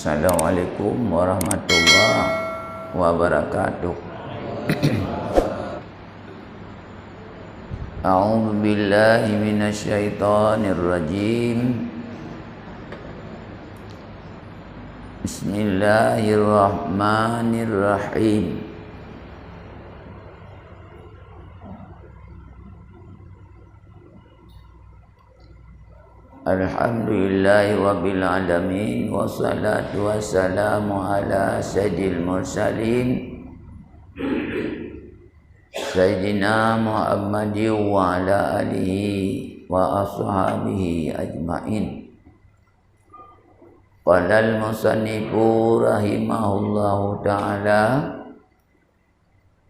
Assalamualaikum warahmatullahi wabarakatuh. A'udzu billahi minasyaitonir rajim. Bismillahirrahmanirrahim. Alhamdulillahi rabbil alamin, wassalatu wassalamu ala sayyidil mursalin Sayyidina Muhammadin wa ala alihi wa ashabihi ajma'in. Qala al-musannifu rahimahullahu ta'ala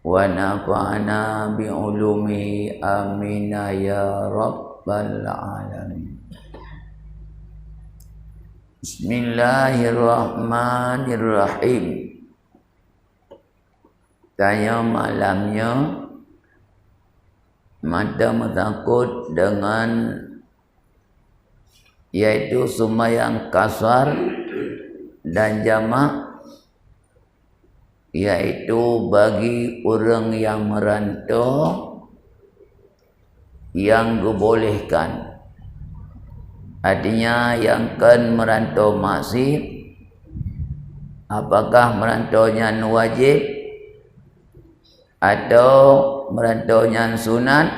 wa nafa'ana bi'ulumi amina ya rabbal alamin. Bismillahirrahmanirrahim. Tanya malamnya mata takut dengan yaitu sembahyang kasar dan jamak, yaitu bagi orang yang merantau yang dibolehkan. Artinya yang kan merantau masjid, apakah merantaunya wajib atau merantaunya sunat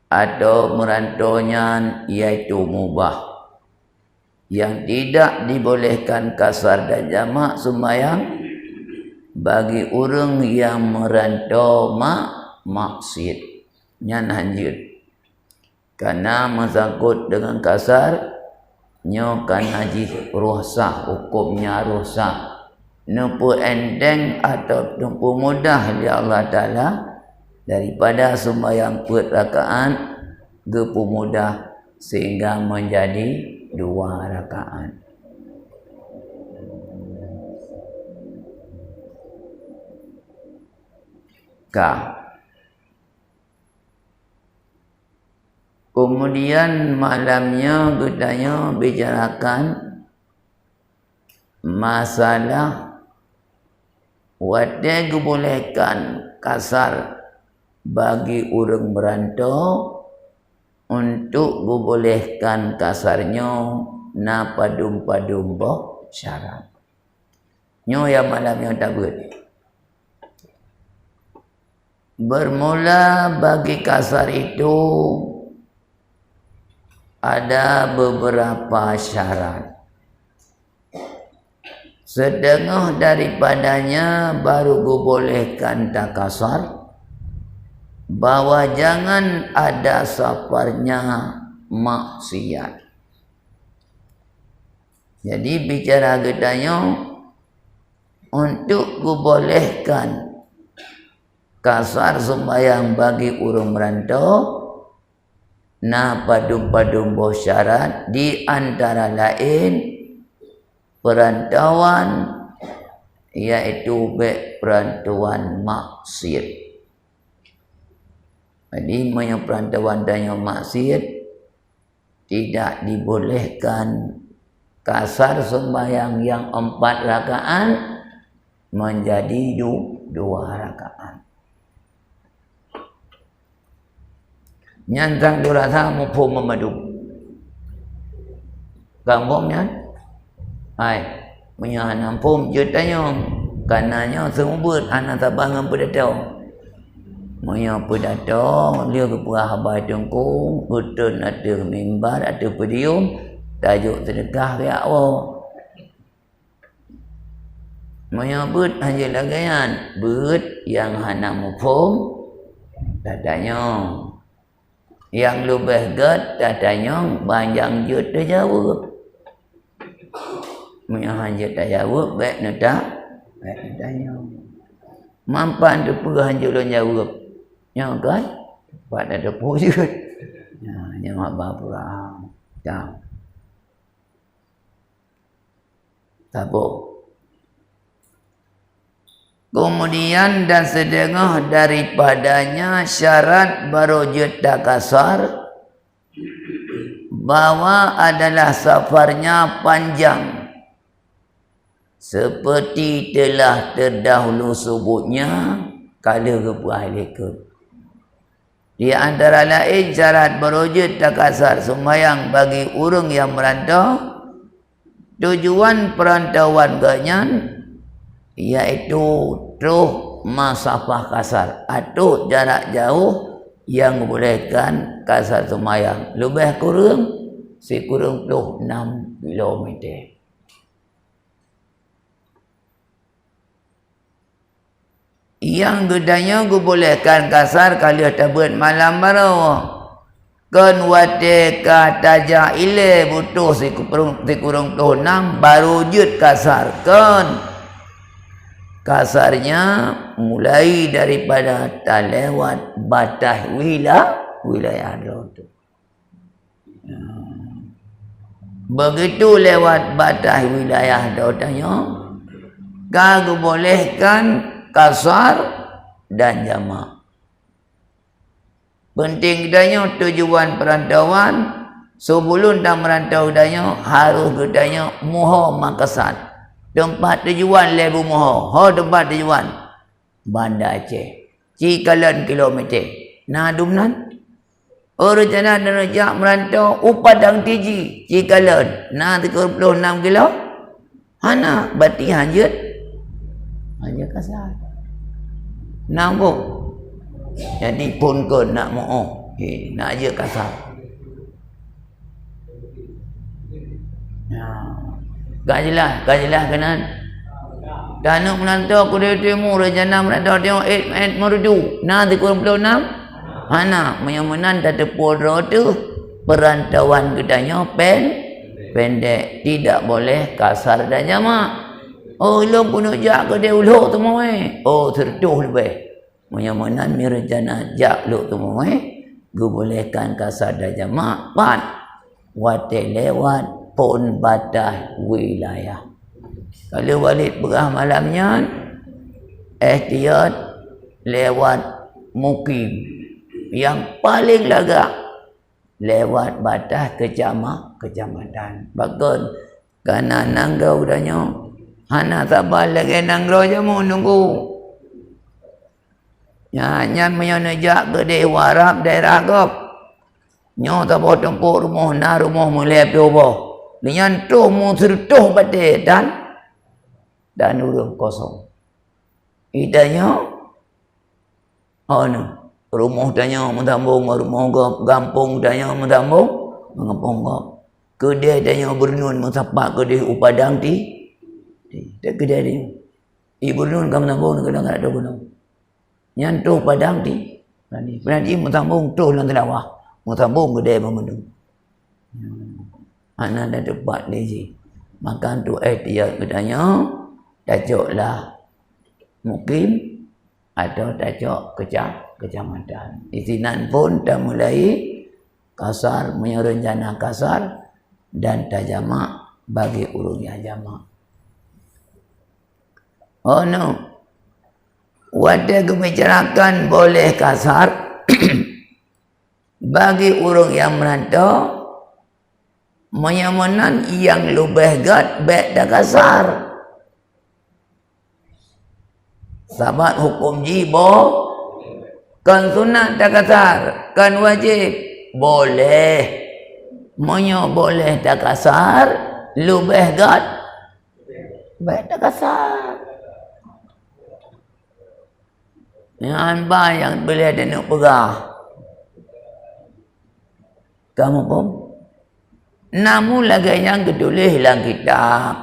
atau merantaunya yaitu mubah. Yang tidak dibolehkan kasar dan jamak sembahyang bagi orang yang merantau maksiat nyan hanjir. Karena mesangkut dengan kasar nyo kan haji rosak, hukumnya rosak. Nempu endeng atau nempu mudah oleh Allah Ta'ala daripada sembahyang 4 rakaat gepu mudah sehingga menjadi 2 rakaat. Kemudian malamnya kita bicarakan masalah wate dibolehkan kasar bagi orang merantau untuk dibolehkan kasarnya na padum-padum boh syarat. Nyo yang malamnya tabut. Bermula bagi kasar itu ada beberapa syarat. Setengah daripadanya baru dibolehkan tak kasar, bahwa jangan ada safarnya maksiat. Jadi bicara getanya untuk dibolehkan kasar sembahyang bagi orang merantau na padum-padum boh syarat, di antara lain perantauan yaitu perantauan maksiat. Jadi perantauan dan maksiat tidak dibolehkan kasar sembahyang yang 4 rakaat menjadi 2 rakaat. Nyantang durasa mupum memadu. Kampungnya, menyahanam pum jutanya, kananya sumber anak tabangan pedatau. Maya pedatau, dia keperah batungku, betul ada mimbar, ada podium, tajuk sedekah ke awak. Maya bet hanya lagayan, bet yang hana mupum, dadanya. Yang lebih gad dadanya banjang jut dah jawab. Maya hanya dah jawab, baik nak dadanya. Mampan tu perah hanya dah jawab. Yang kan? Pada depu jut. Yang apa perah. Jam. Tabuk. Kemudian dan setengah daripadanya syarat barojut kasar bahwa adalah safarnya panjang. seperti telah terdahulu sebutnya kala kepuah lekut. Di antara lain syarat berwujud takasar sembahyang bagi orang yang merantau, tujuan perantauan ganyan iaitu tuh masafah kasar atau jarak jauh yang membolehkan kasar sembahyang lebih kurang sekurang 6 kilometer. Yang gedanya bolehkan kasar kalau tabut malam baru kan wate kata ile butuh sekurang 6 baru wujud kasar kan kasarnya mulai daripada tak lewat batas wilayah itu. Begitu lewat batas wilayah datanya kagak bolehkan kasar dan jamak. Penting danya tujuan perantauan sebelum dah merantau danya harus gedanya moho makasat. Tempat tujuan lebu moho. Ho tempat tujuan Banda Aceh. Cikalan kilometer. Nah dumnan. Rencana dan rejak merantau Upadang Tiji. Cikalan. Nah 36 kilo. Hana berarti hanjut. Hanjut kasar. Nambung. Jadi pun ke nak mo'o. Nak je kasar. Gak jelas kanan. Dan nak melantau aku dari timur. Rencana melantau tengok 8 merdu. Nah 36. Hana menyamanan dah tepul tu. Perantauan gedanya pendek. Tidak boleh kasar dan jamak. Oh, ilmu punya jak ke dia uluk tu mau oh, tertuh lebih. Menyamanan mirjana jak uluk tu mau bolehkan kasar dan jamak. Pan. Wate lewat pun batas wilayah. Kalau balik berah malamnya, ihtiyat lewat mukim. Yang paling lagak lewat batas kecamatan. Bahkan kanan nanggau danya. Hana sabar lagi nanggau je mu nunggu. Nyan menyonejak ke dewa Arab daerah gop. Nyo tak boleh tempur rumah na rumah mulai pioboh. Nyan tu mu sertuh batik dan urung kosong. Idanya rumah tanya mentambung rumah gampung tanya mentambung mengampung gop. Kedai tanya bernun mensapak kedai Upadang ti. Tak kedai dia. Ibu nun kamu tambung kadang ada gunung. Nyantuh Padang ti. Berarti mentambung tu lang telawah. Mentambung kedai memendung. Anak dah tepat dia. Makan tu dia kedanya tajuklah mukim atau tajuk kecamatan. Isinan pun dah mulai kasar, menyerencana kasar dan tajamak bagi urung yang jamak. Oh no. Wadah kebicarakan boleh kasar bagi urung yang merantau menyamanan yang lebih gat baik dah kasar. Sahabat hukum jibo kan sunat dah kasar, kan wajib boleh. Monya boleh dah kasar, lebih gat baik dah kasar. Yang yang boleh ada nak pegah. Kamu pun namun lagi yang ketulis dalam kitab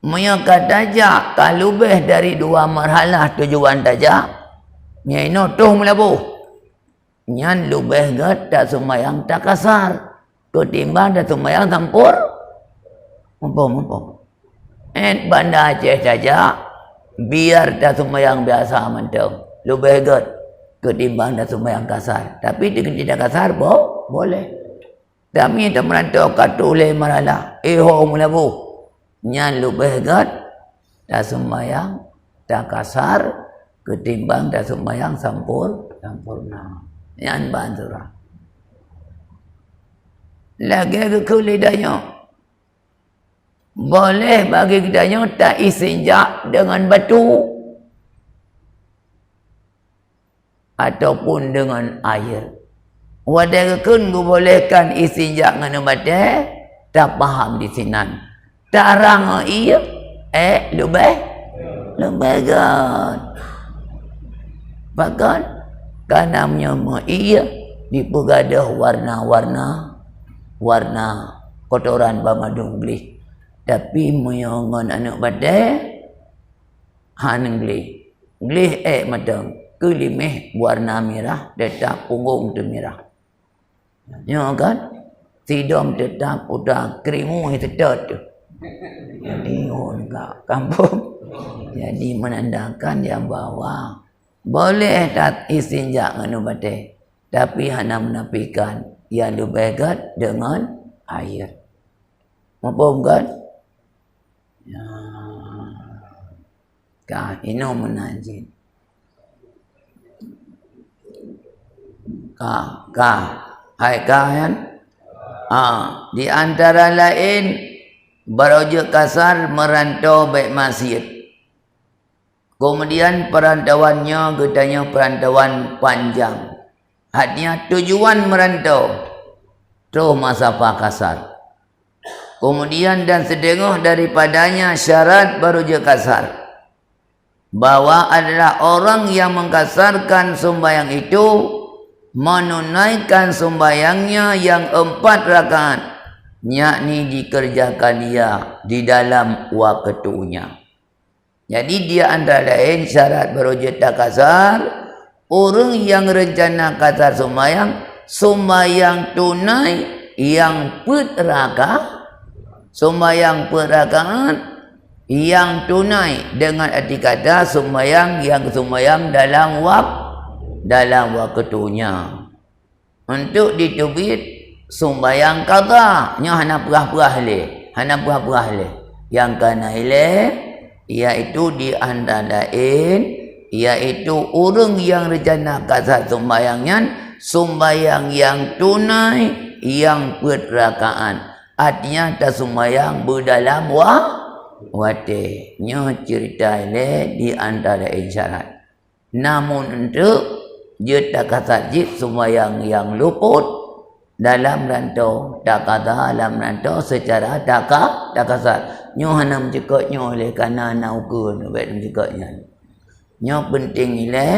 Maya kata jak kalau lebih dari 2 marhalah tujuan tajak nyaino tuh melabuh nyan lebih gat tak sembahyang tak kasar ketimbang tak sembahyang campur mumpung Banda Aceh saja biar tak sembahyang biasa mentang lebih gat ketimbang tak sembahyang kasar tapi tidak kasar boleh tapi tak merantau katuleh marhalah melabuh nyan lebih gat tak sembahyang tak kasar ketimbang tak sembahyang sampurna nyan bantura lagi ke kulidanya Boleh bagi kitanya tak istinja dengan batu ataupun dengan air. Wadah kun bolehkan istinja dengan batu tak faham di sinan. Tarang iya lebih kan. Bahkan kanamnya iya dipegadah warna kotoran bamadung beli. Tapi menyongon anak badai haneng glih madang kelimeh warna merah tetap punggung tu merah. Ya kan? Tidom tetap udah kerimu tetap tu. Jadi orang kampung jadi menandakan yang bawa boleh tak istinja dengan badai, tapi hanya menafikan yang lebih dengan air. Apa kan? Ya. Kah ini menanjin. Hai kan? Di antara lain berojo kasar merantau baik masjid. Kemudian perantauannya katanya perantauan panjang. Artinya tujuan merantau terus masafah kasar. Kemudian dan sedengah daripadanya syarat berojo kasar. Bahwa adalah orang yang mengkasarkan sembahyang itu menunaikan sembahyangnya yang 4 rakaat, yakni dikerjakan dia di dalam waktunya. Jadi dia antara lain syarat berwujud kasar, orang yang rencana kasar sembahyang tunai yang sembahyang perakaat yang tunai dengan arti kata sembahyang dalam waktunya. Untuk ditubit sembahyang qada nya hana perah-perah le. Yang kana ile iaitu di antara lain iaitu orang yang rencana kasar sembahyang yang tunai yang berrakaat. Artinya tak sembahyang berdalam wate nya cerita ile di antara isyarat. Namun untuk dia tak kata sembahyang yang luput dalam rantau tak kata dalam rantau secara tak kasar. Nyo hana mencekaknya oleh kerana naukun baik mencekaknya. Nyo penting ile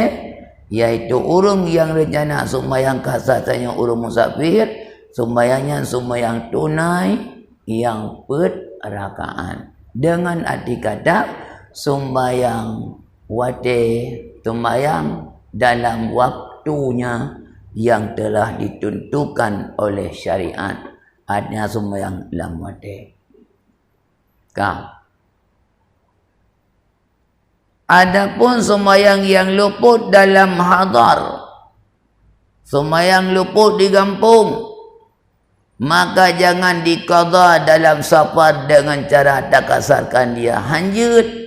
iaitu orang yang rencana sembahyang kasar tanya orang musafir sembahyangnya sembahyang tunai yang berrakaat. Dengan arti kata sembahyang wate sembahyang dalam waktunya yang telah ditentukan oleh syariat. Artinya sembahyang dalam wate. Adapun sembahyang yang luput dalam hadar, sembahyang luput di kampung, maka jangan diqadha dalam safar dengan cara tak kasarkan dia. Hanjut.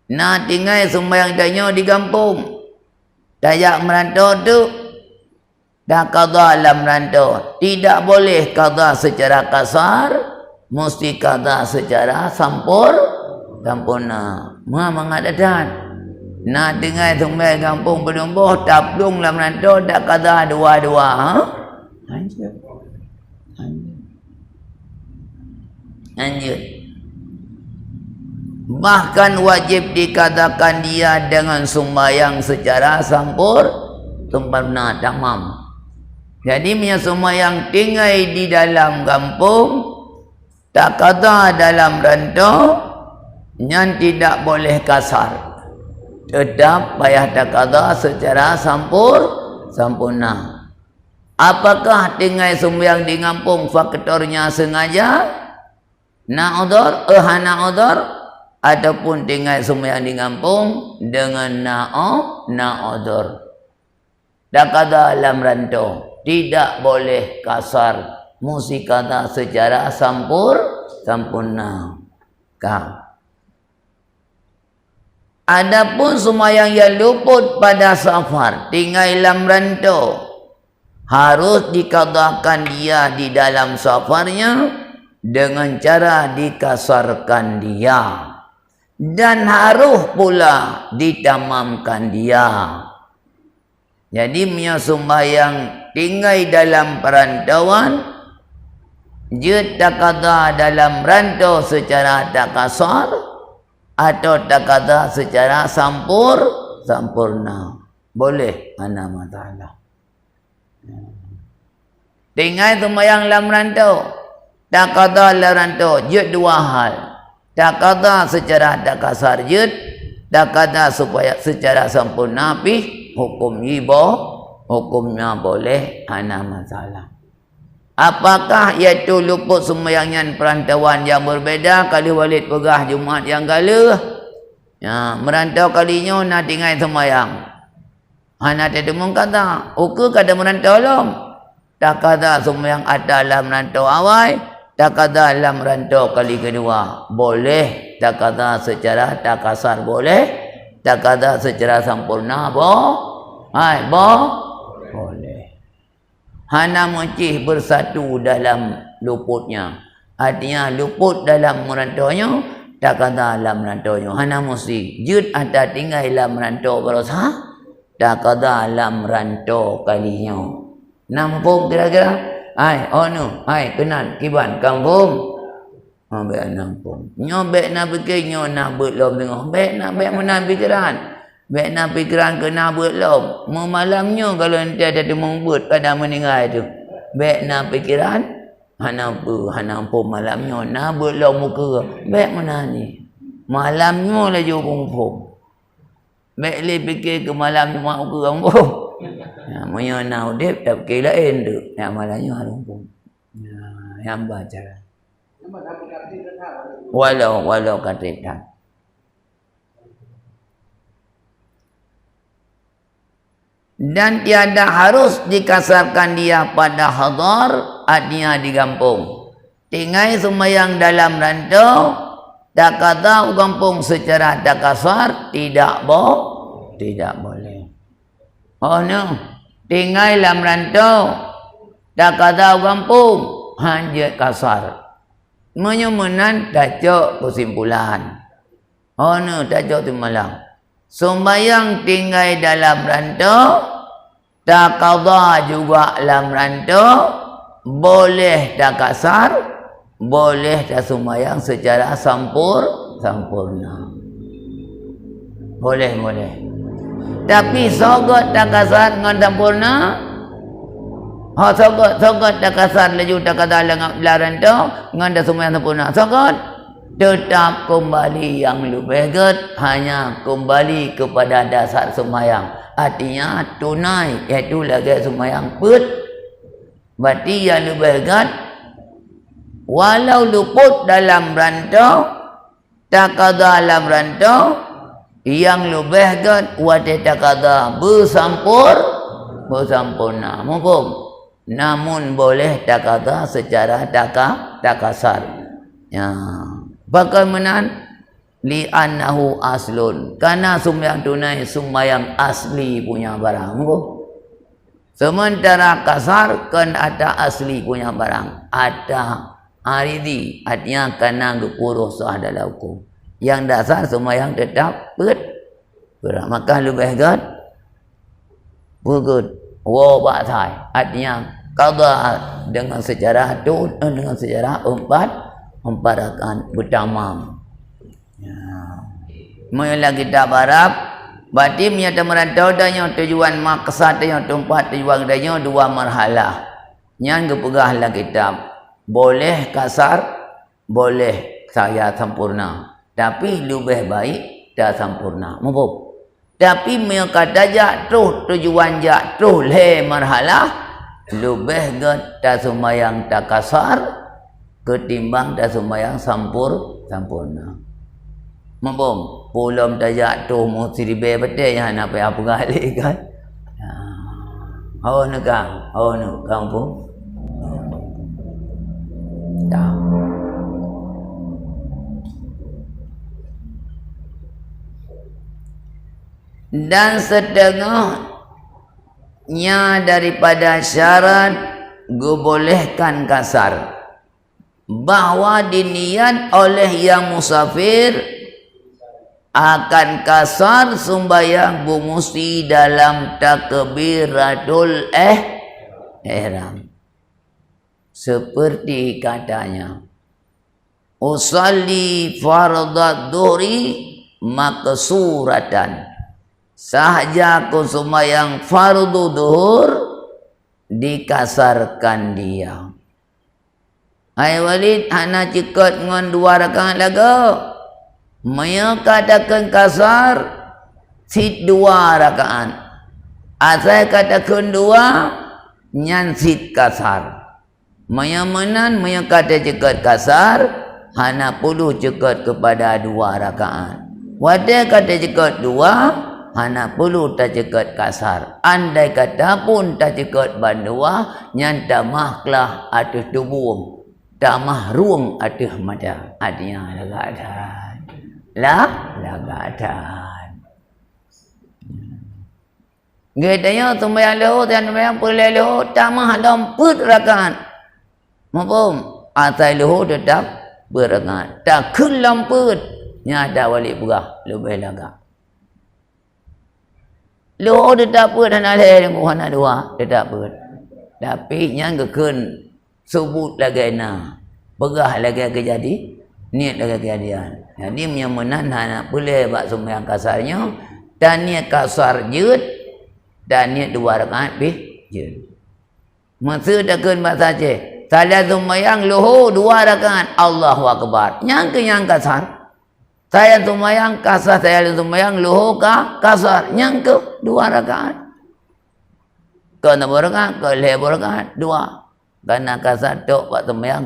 Nah tinggal sembahyang tanya di kampung. Tayak merantau tu dah qadha dalam merantau. Tidak boleh qadha secara kasar, mesti qadha secara sempurna. Mengadakan. Nah tinggal sembahyang kampung berumbuh taplung dalam merantau dah qadha dua-dua. Hanjut. Lanjut. Bahkan wajib dikatakan dia dengan sembahyang secara sempurna tamam. Jadi punya sembahyang tinggal di dalam kampung tak kata dalam rantau yang tidak boleh kasar. Tetap payah tak kata secara sempurna. Apakah tinggal sembahyang di kampung faktornya sengaja na'udhur na'udhur ataupun tinggal sembahyang di kampung dengan na'udhur. Tak kata dalam rantau tidak boleh kasar, mesti kata secara sempurna. Adapun sembahyang yang luput pada safar tinggal dalam rantau harus dikatakan dia di dalam safarnya dengan cara dikasarkan dia, dan harus pula ditamamkan dia. Jadi punya sembahyang tinggal dalam perantauan, dia tak kata dalam rantau secara tak kasar atau tak kata secara sampurna. Boleh, mana masalah. Tinggal sembahyang dalam rantau, tak kata dalam rantau, dia dua hal. Tak kata secara tak kasar je, tak kata supaya secara sempurna, tapi hukum ibo, hukumnya boleh, ana masalah. Apakah iaitu luput sembahyang perantauan yang berbeza kalau walid pegah Jumaat yang gala? Ya, merantau kalinya nak tinggal sembahyang. Ana tedemung kata, ukur kada merantau lom. Tak kata sembahyang ada dalam merantau awal, tak kata dalam merantau kali kedua. Boleh, tak kata secara tak kasar boleh, tak kata secara sempurna boleh. Hana muncih bersatu dalam luputnya. Artinya luput dalam merantaunya, tak kata dalam merantaunya. Hana mesti jud ada tinggal dalam merantau berusaha, tak kata dalam merantau kalinya. Nampung kira-kira? Kenal kiban kampung. Baik nampung. Nyobek nak fikir nyo nak buat lom tengok. Baik nak mana fikiran. Baik nak fikiran kena buat lom. Malamnya kalau nanti ada membuat pada meninggal itu. Baik nak fikiran. Hanampu malamnya nak buat lom muka. Baik mana ni. Malamnya lagi hukum. Baik le fikir ke malamnya mak muka kampung. Punya nak udip tak fikir lain tu. Yang malamnya hukum. Yang baca. Walau kata dan tiada harus dikasarkan dia pada hadar, artinya di kampung. Tinggal sembahyang dalam rantau, tak kata kampung secara tak kasar, tidak boleh. Oh no, tinggal dalam rantau, tak kata kampung, hanya kasar. Menyumenan tajuk kesimpulan. Oh no, tajuk timbalang. Sembahyang tinggal dalam rantau, tak qada juga dalam rantau, boleh tak kasar, boleh tak sembahyang secara sampurna. Boleh. Tapi sogot tak kasar dengan sampurna. Sogot tak kasar laju tak kata dalam rantau, dengan dah sembahyang sempurna. Sogot tetap kembali yang lebih baik, hanya kembali kepada dasar sembahyang. Artinya tunai, iaitu lagi sembahyang put. Berarti yang lebih baik, walau luput dalam rantau, tak kata dalam rantau, yang lebih baik wajib tak kata bersampurna. Mumpung. Namun boleh tak kata secara tak kasar. Ya. Bagaimana li'annahu aslun, karena sembahyang tunai sembahyang asli punya barang. Sementara kasar kan ada asli punya barang, ada aridi, artinya karena gepuru sah dalam hukum. Yang dasar sembahyang tetap berat. Maka lebih bagus batai, artinya qada dengan sejarah tu, dengan sejarah empat rakaat bertamam. Mula kita Arab, berarti menyata merantau dan tujuan maksad dan tempat tujuan dan dua marhalah. Yang kepegahlah kitab. Boleh kasar, boleh saya sempurna. Tapi lebih baik dah sempurna. Mampu. Tapi mereka kata terus tujuan terus marhalah, lebih dah sembahyang tak kasar ketimbang dah sembahyang sampurna. Mampu pulam tajak tu mesti dibe betul yang nak apa kali kan. Oh nak kampung. Tak. Dan setengahnya daripada syarat dibolehkan kasar. bahwa diniat oleh yang musafir akan kasar sembahyang bumusti dalam takbiratul ihram. Seperti katanya, usalli fardad dhuhri maksuratan. Sahaja aku sembahyang fardu duhur dikasarkan dia. Hai Walid, ana cekot dengan 2 rakaat lagu. Maya katakan kasar sit 2 rakaat. Asal katakan 2 nyan sit kasar. Maya menan maya kata cekot kasar, hana perlu cekot kepada 2 rakaat. Wadah kata cekot 2, hana perlu tak cekot kasar. Andai kata pun tak cekot bandua, nyan tamahlah atas tubuh. Tamah ruang atas mata. Artinya lagadan. Lagadan. Gedanya sembahyang lohor dan sembahyang pulai lohor tamah dalam rakaat. Mampum? Atai lohor tetap berrakaat. Tak kelamput. Nyata balik pegah. Lebih lagak. Lohor tetap put. Hana leh dengan hana 2. Tetap put. Tapi yang kekun sebut lagi na. Pegah lagi kejadi. Niat lagi kejadian. Jadi menyemenan hana boleh buat sembahyang kasarnya. Dan niat kasar jut. Dan niat 2 rakaat jut. Masa takkan bahasa Aceh. Salah sembahyang lohor 2 rakaat. Allahu Akbar. Yang kasar. Saya sembahyang kasar. Saya sembahyang lohor kasar. Yang ke 2 rakaat. Ke 6 rakaat. Ke 5 rakaat. 2. Karena kasar tok buat sembahyang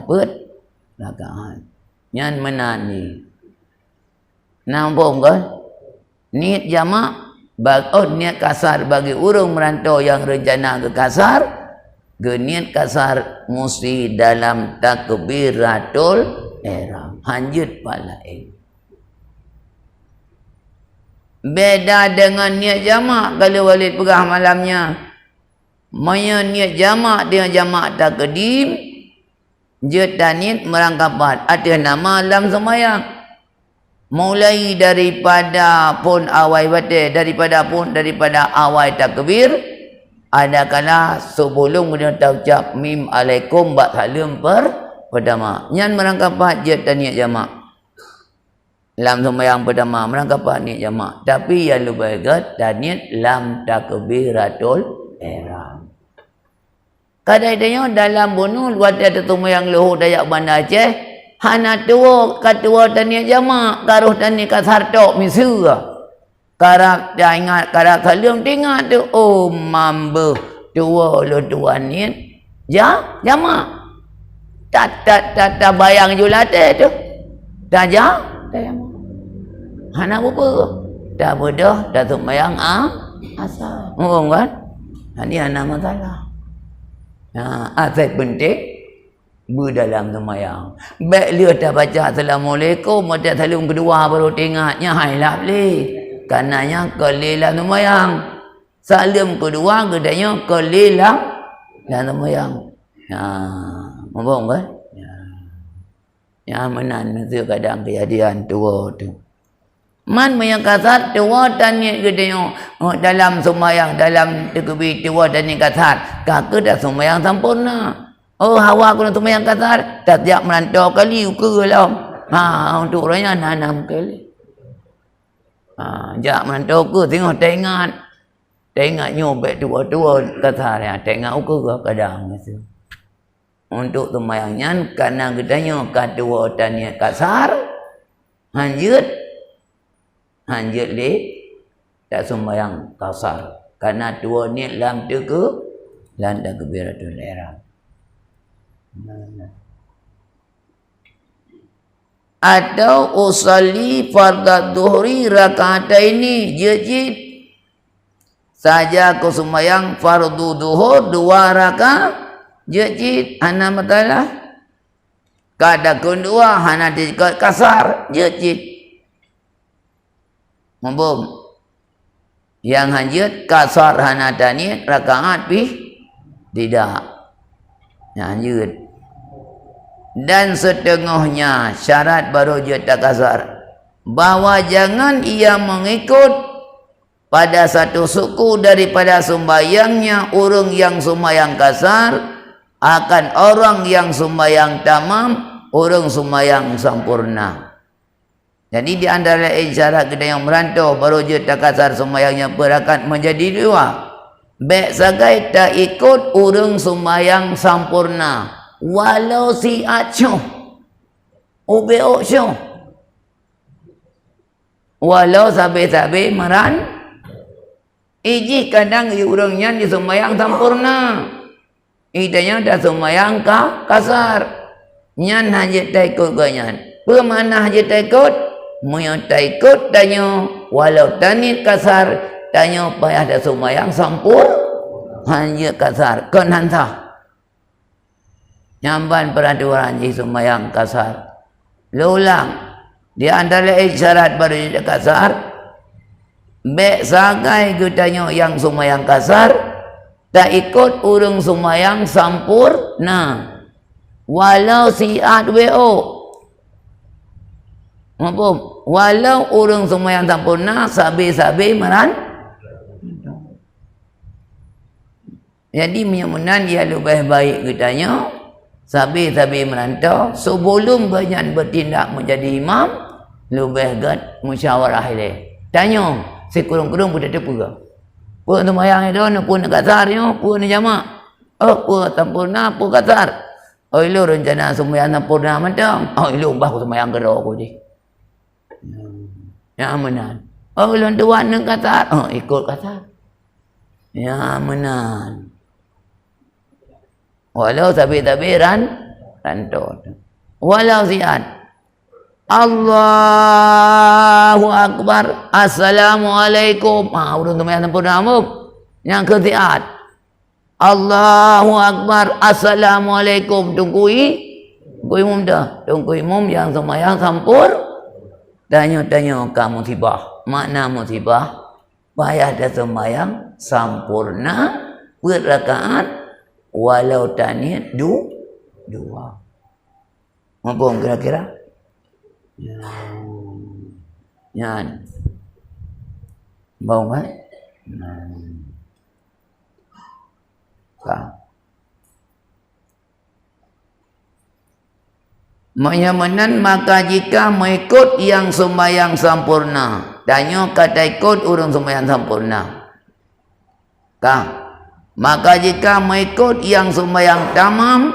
rakaat. Yang menani. Nampak kan? Niat jamak. Niat kasar bagi urang merantau yang rencana ke kasar. Niat kasar mesti dalam takbiratul ihram. Hanjut palain. Beda dengan niat jamak kalau Walid pegah malamnya. Maya niat jamak dengan jamak takdim. Jut dan niat merangkapat. Ada nama dalam sembahyang. Mulai daripada pun awal batin. Daripada awal takbir. Ada kala sebelum kita ucap mim alaikum bak salam pertama. Yang merangkapat jut dan niat jamak. Dalam sembahyang pertama merangkapat niat jamak. Tapi yang lebih baik dan niat lam takbiratul ihram. Kadang-kadang dalam bunuh waktu ada sembahyang lohor Dayak Bandar Aceh, hana tua katua dan niat jamak, karuh dan niat kasar tok misal. Karak dah ingat, karak salam ingat tu, oh mambu tua lo tuan niat jamak. Tak bayang julate tu. Dah jamak. Hana apa? Dah bodoh, dah sembahyang asal. Ngomong kan? Ini hana masalah. Asal penting berdalam sembahyang. Baik dia dah baca Assalamualaikum, macam salam kedua baru tengoknya hailah boleh. Karenanya kelilah sembahyang. Salam kedua gedanya kelilah dan sembahyang. Ngomong kan? Ya menan itu kadang kejadian tua tu. Man yang kasar tua dan niat gedenya dalam sembahyang dalam takbir tua dan niat kasar. Kakak dah sembahyang sempurna. Oh hawa aku nak sembahyang kasar. Tak tiap merantau kali ukur lah. Untuk orangnya 6 kali. Jak merantau ke tengok tengok nyobek tua-tua kasar ya. Tengok ukur kadang masa. Untuk sembahyangnya kerana gedenya katua dan niat kasar. Hanjut le tak sembahyang kasar karena dua niat lam tuku lan takbiratul ihram. Atau usalli fardad dhuhri raka'ataini jejid saja aku sembahyang fardu duhur 2 rakaat jejid hana matalah kadakun 2 hana dikat kasar jejid. Membom yang hanjut kasar hana tanit rakaat tidak yang hanjut dan setengahnya syarat baru dia tak kasar, bahawa jangan ia mengikut pada satu suku daripada sembayangnya orang yang sembayang kasar akan orang yang sembayang tamam, orang sembayang sempurna. Jadi di antara syarat kita yang merantau baru dia tak kasar sembayangnya berakan menjadi dua. Baik sagai tak ikut orang sembayang sempurna walau si acuh ubeok syuh, walau sabe-sabe meran iji kadang orangnya di sembayang sempurna, idanya dah sembayang kasar, nyan hajat tak ikut ganyan. Pemana hajat tak ikut? Moyo tak ikut tanya walau tanit kasar tanya payah dah sembayang hanya kasar kan hantah nyamban peraturan di sembayang kasar. Lulang di antara isyarat baru di kasar, baik sagai gutanya yang sembayang kasar tak ikut urung sembayang sempurna walau siat wo. Apa? Walau urung sembayang sempurna sabi-sabi meran. Jadi menyamunan dia lebih baik katanya sabi-sabi merantau sebelum banyak bertindak menjadi imam lebih gat musyawarah ile. Tanya si kurung-kurung pun tak apa. Pun sembayang itu pun kasarnya pun jamak. Pun sempurna pun kasar. Oh lu rencana sembayang sempurna macam. Oh lu bah sembayang kedua aku ni. Ya menan. Oh lu tuan nak kasar. Oh ikut kasar. Ya menan. Walau sabi-sabi rantau. Walau siat. Allahu Akbar. Assalamualaikum. Urung sembahyang sempurna amuk. Yang ketiat. Allahu Akbar. Assalamualaikum. Tunggu imam dah. Tunggu imam yang sembahyang sempurna. Tanya-tanya kamu musibah. Makna musibah? Payah dah sembahyang sempurna berrakaat walau taniyat dua. Apa kira-kira? Yan. Bau kan? Menyamanan maka jika mengikut yang sembahyang sempurna, tanya kata ikut urung sembahyang sempurna. Maka jika mengikut yang sembahyang tamam,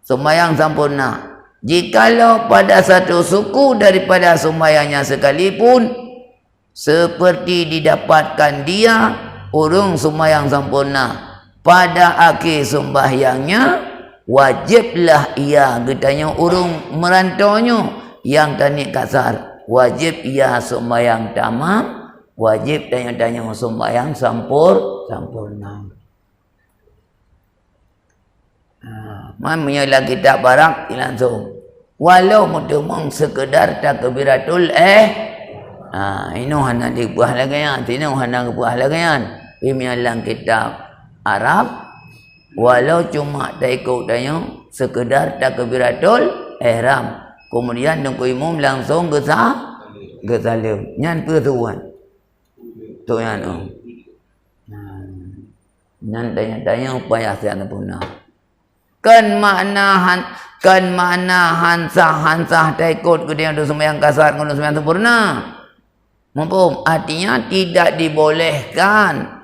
sembahyang sempurna. Jikalau pada satu suku daripada sembahyangnya sekalipun, seperti didapatkan dia urung sembahyang sempurna, pada akhir sembahyangnya wajiblah ia katanya urung merantaunya yang tanik kasar, wajib ia sembahyang tamam, wajib tanya-tanya sembahyang sempurna. Mamanya kita barak langsung walau mutumong sekedar takbiratul ino hana dibuah lagayan, tino hana dibuah lagayan pemialang kitab Arab. Walau cuma tak ikut tanya sekedar takbiratul ihram, kemudian nunggu imam langsung gesalim nyan pertuan tu yan nyan tanya-tanya upaya siapa punah kan makna hansah tak ikut ke dia untuk sembahyang kasar untuk sembahyang sempurna. Mampum artinya tidak dibolehkan.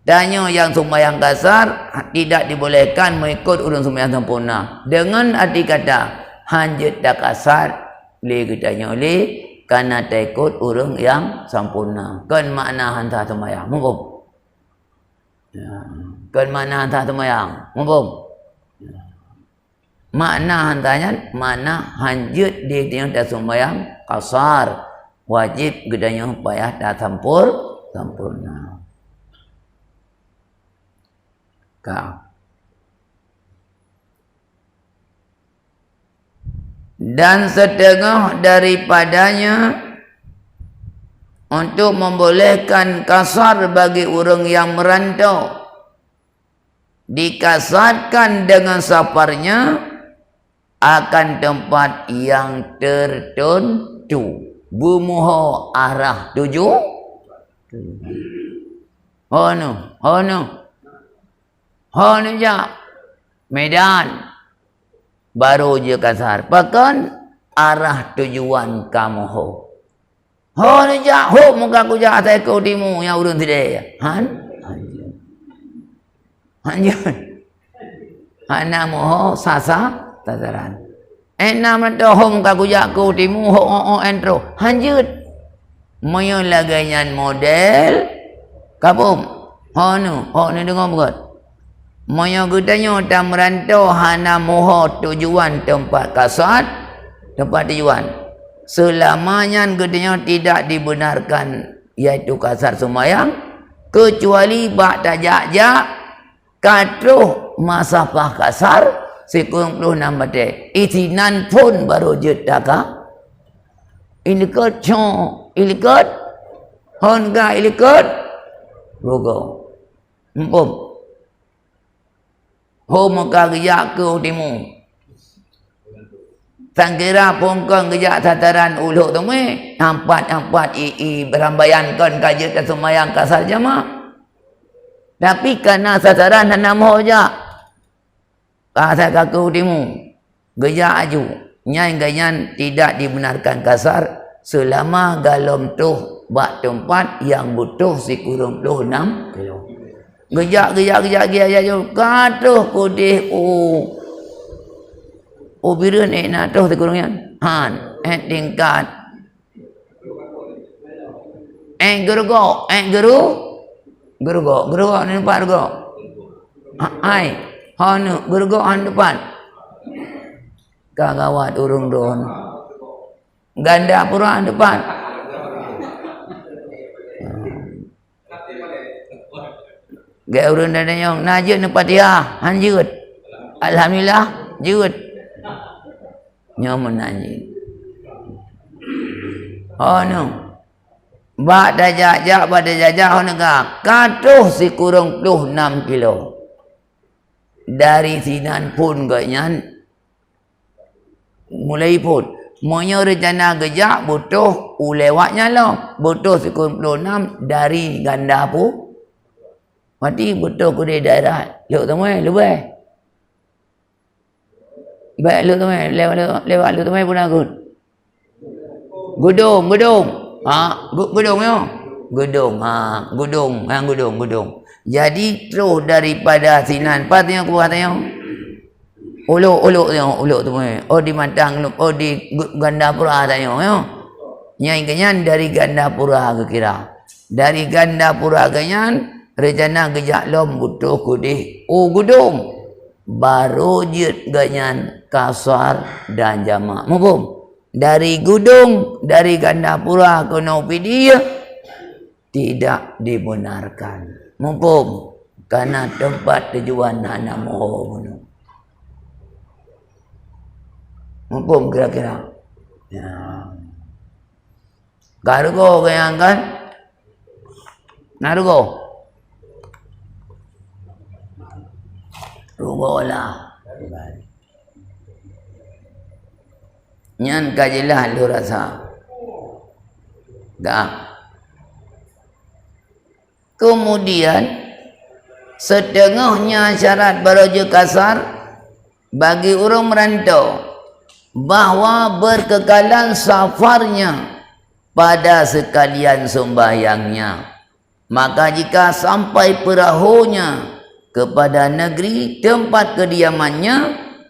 Tanya yang sembahyang kasar tidak dibolehkan mengikut urung sembahyang sempurna. Dengan arti kata hanjat tak kasar le kitanya oleh karena tak ikut urung yang sempurna. Kan makna hantar sembahyang. Mampum. Kan makna hantar sembahyang. Mampum. Makna hantarnya makna hanjat dia yang tak sembahyang kasar. Wajib gedanya payah tak sempurna. Dan setengah daripadanya untuk membolehkan kasar bagi orang yang merantau, dikasarkan dengan safarnya akan tempat yang tertentu. Bumuho arah tuju. Hono je Medan baru je kasar. Pakan arah tujuan kamu ho. Hono je ho muka ku je atas kau timu yang urun tidak. Hanjun. Hanamu ho sasa tataran. Enam tu ho muka ku je kau timu ho entro. Hanjut. Moyo lagaian model kabum. Hono dengar bukan. Moyo gudanya tam merantau hana moho tujuan tempat kasat, tempat tujuan. Selamanya gudanya tidak dibenarkan iaitu kasar sembahyang kecuali bak tajak-jak katuh masafah kasar sekurang 26 batik. Itinan pun baru jetaka. Ilikot ilikot honga ilikot rogo empum ho muka gejak ke timu tangkira pongkong gejak tataran uluk tu empat berambayankan kajian semayang kasar jamaah tapi karena sasaran hanam ho je kasar kaku timu gejak aju nyan tidak dibenarkan kasar selama galom tu bak tempat yang butuh sekurang 26 kilo. Gejak katuh kudih biru ni nak tu sekurangnya. Tingkat. Gerugo ni nampak gerugo. Ai, gerugo depan. Kagawat urung don. Ganda pura depan. Gaya urun dan yang najut ni Fatihah hanjut. Alhamdulillah jut. Nyamun nanti. Bak dajak pada jajak honega katuh sekurang 26 kilo. Dari sinan pun ganyan mulai pun moyo rencana gejak butuh lewatnya lah. Butuh sekurang 26 dari ganda pun. Mati butuh ku di daerah luk temai lebih. Baik luk temai lewat luk temai pun aku. Gudung. Gudung yo. Gudung. Jadi terus daripada sinan patnya ku katanya. Uluk temai. Di Matang, di Gandapura tanya yo. Nyai kenyan dari Gandapura ke kira. Dari Gandapura kenyan rencana gejak lom butuh kudih gudung baru jut ganyan kasar dan jamaah mubum dari gudung dari Gandapura ke Nopidia tidak dibenarkan mubum karena tempat tujuan anak mohon mubum kira-kira ya kargo kayang kan narugo rugolah nyan kajilah lu rasa dah kemudian setengahnya syarat baraja kasar bagi orang merantau bahawa berkekalan safarnya pada sekalian sembahyangnya maka jika sampai perahunya kepada negeri tempat kediamannya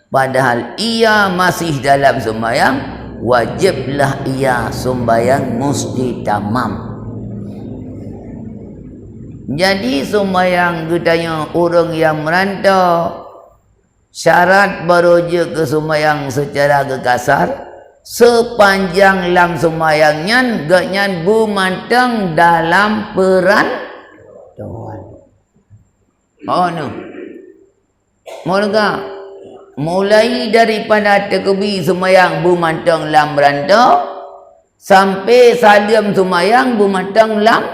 padahal ia masih dalam sembahyang wajiblah ia sembahyang mesti tamam. Jadi sembahyang katanya orang yang merantau syarat berujuk ke sembahyang secara kekasar sepanjang lam sembahyangnya gaknya bumantang dalam peran Tuhan. Moga mulai daripada tekebi semayang bumantang lam berantau sampai salam semayang bumantang lam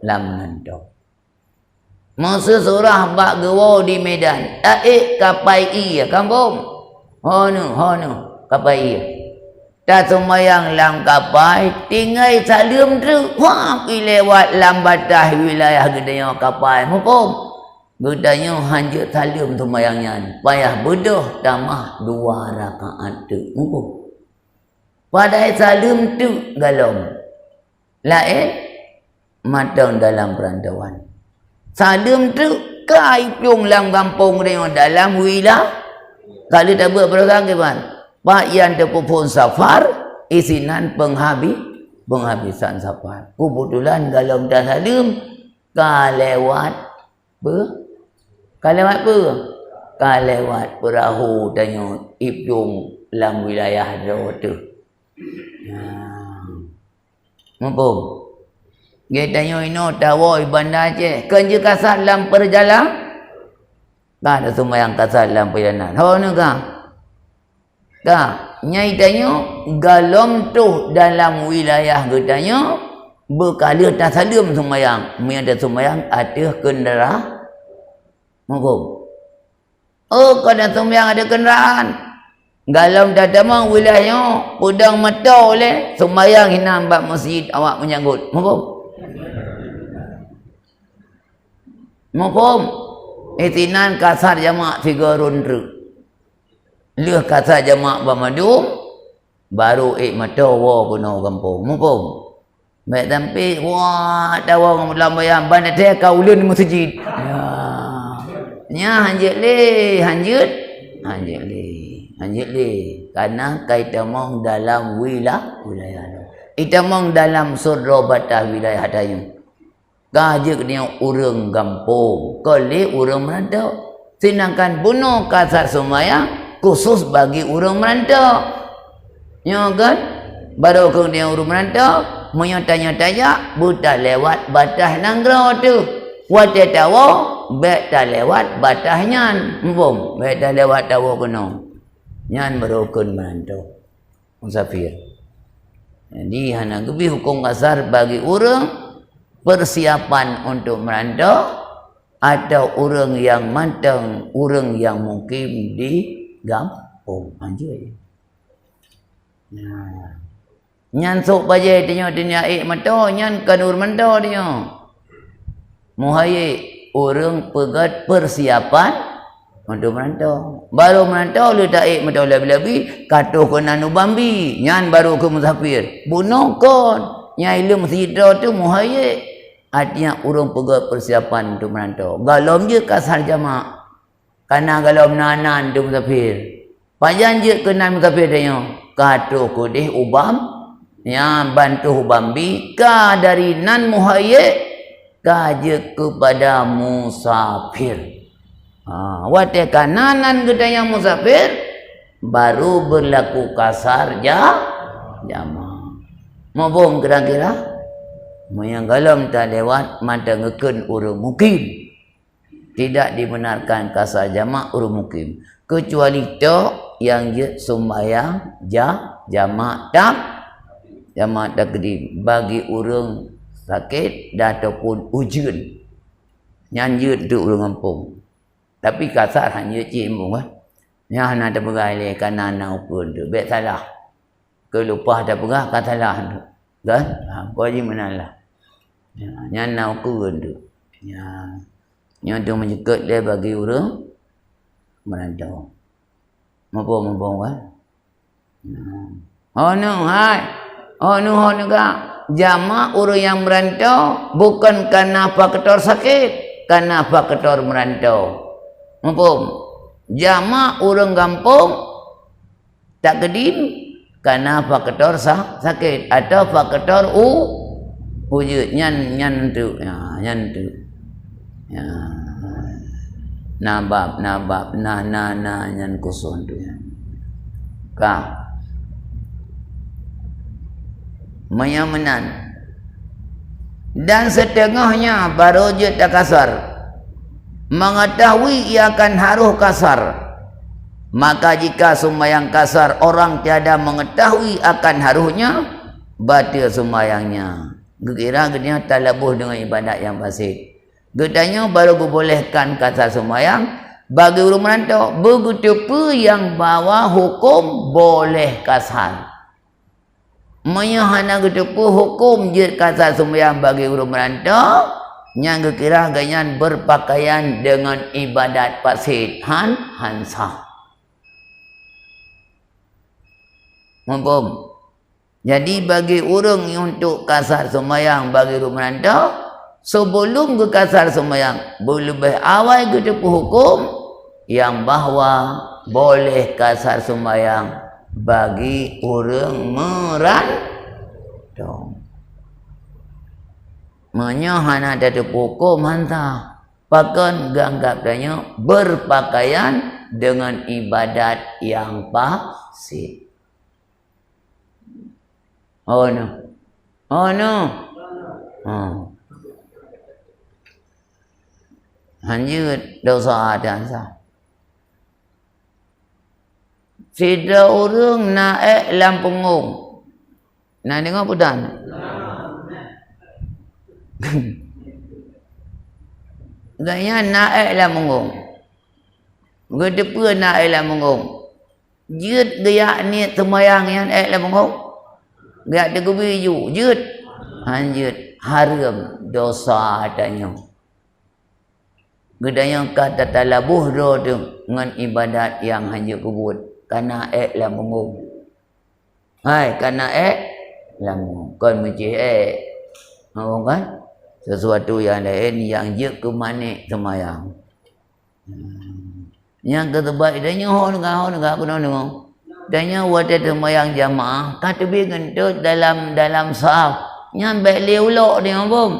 berantau. Masa surah bak gewa di Medan. Kapai iya kampung. Hono kapai. Tak semayang lam kapai, tinggal salim tu, wah lewat lam batas wilayah gedenya kapai. Mumpung gedenya hanjut salim semayangnya. Payah bedoh tamah 2 rakaat tu. Mumpung. Padahal salim tu galom. Lain matang dalam perantauan. Salim tu kaipung lam kampung dia dalam wilayah. Kalau tak buat berapa kan? Pak yang terpupun safar, isinan penghabisan safar. Kebetulan kalau dah salim, kalewat perahu tanya ipung dalam wilayah tu. Mumpung. Dia tanya ino tawoi bandar je. Kerja kasar dalam perjalanan. Tak ada semua yang kasar dalam perjalanan. Hono kah? Kah? Nyai tanya galom tu dalam wilayah getanya berkala tak salim sembahyang. Ada sembahyang ada kenderaan. Mumpung. Oh, kalau sembahyang ada kenderaan. Galom tak ada wilayahnya pedang mata oleh sembahyang hina bab masjid awak menyanggut. Mumpung. Itinan kasar jamaah 3 rundru. Leh kasar jamaah bermadu baru mata wa guna kampung. Mumpung. Baik sampai wah tawang lambayang bandar teh kaulun masjid. Ya hanjut le. Karena kita mong dalam wilayah. Kita mong dalam surau batas wilayah dayu. Gajak dia orang kampung, kali orang merantau. Sedangkan bunuh kasar semayang khusus bagi orang merantau. Ya kan? Baru ke dia orang merantau, menyatanya buta lewat batas nanggro tu. Wate tawo, bet tak lewat batasnya. Mumpung, bet tak lewat tawo kena. Nyan berukun merantau. Musafir. Jadi hana gebi hukum kasar bagi orang persiapan untuk merantau atau orang yang matang, orang yang mukim di kampung. Anjay. Nyan sok bajai tanya mata, nyan kanur mata dia. Muhai orang pegat persiapan untuk merantau. Baru merantau lu tak mata lebih-lebih katuh ke nanu bambi. Nyan baru ke musafir. Bunuh kon. Nyai ilmu masjid tu muhai. Artinya orang pegat persiapan untuk merantau. Galom je kasar jamaah. Karena galom nanan tu musafir. Panjang je kena musafir dia. Katuh kudih ubam. Ya bantu ubambi. Ka dari nan muhai. Ka je kepada musafir. Wate kananan kita yang musafir. Baru berlaku kasar jamaah. Maupun kira-kira. Yang galam tak lewat mata ngeken urung mukim. Tidak dibenarkan kasar jamaah urung mukim. Kecuali tok yang je sembahyang jamaah takdim bagi urung sakit ataupun ujian. Nyanjut tu urung kampung. Tapi kasar hanya cimbung kan. Yang nak ada pegai kanan pun tu. Baik salah. Kelupah ada pegai kan salah tu. Kan? Kau je menalah. Yang nak pun tu. Yang tu menyekat dia bagi orang merantau. Mumpung kan? Oh no kak. Jamaah orang yang merantau bukan karena faktor sakit, karena faktor merantau. Mumpung jamaah orang kampung tak kedim karena faktor sakit atau faktor wujud nyan tu. Ya. Nabab nyan kusun tu ya. Kak menyamanan dan setengahnya baru je tak kasar mengetahui ia akan haruh kasar. Maka jika sembahyang kasar orang tiada mengetahui akan haruhnya, batil sembahyangnya. Kira-kira talabuh dengan ibadat yang fasid. Gedanya baru dibolehkan kasar sembahyang Bagi orang merantau, begitu pun yang bawa hukum boleh kasar. Menyahana gitu pun hukum je kasar sembahyang bagi orang merantau. Yang kira ganyan berpakaian dengan ibadat pasid hansah. Mumpum. Jadi bagi orang untuk kasar sembahyang bagi orang merantau, sebelum ke kasar sembahyang, lebih awal gitu pun hukum yang bahawa boleh kasar sembahyang bagi orang merantau. Menyahana ada hukum hantah. Pakan ganggap danya berpakaian dengan ibadat yang pasid. Oh no. Oh no. Hanjut dosa ada sah. Sida orang naik lampungung. Nak dengar pudan? Gaya naik lampungung. Gedepa naik lampungung. Jut gaya ni semayang yang naik lampungung. Gaya teguh biju. Jut. Hanjut haram dosa adanya. Gedanya kata talabuh dengan ibadat yang hanjut kubut. Karena lampungung. Hai, karena lampungung. Kan macam orang kan? Sesuatu yang lain yang je ke manik semayang. Yang ketebat dia hon enggak aku nong. Danya wada semayang jamaah kata bi gentut dalam saf. Yang baik leulok dia bom.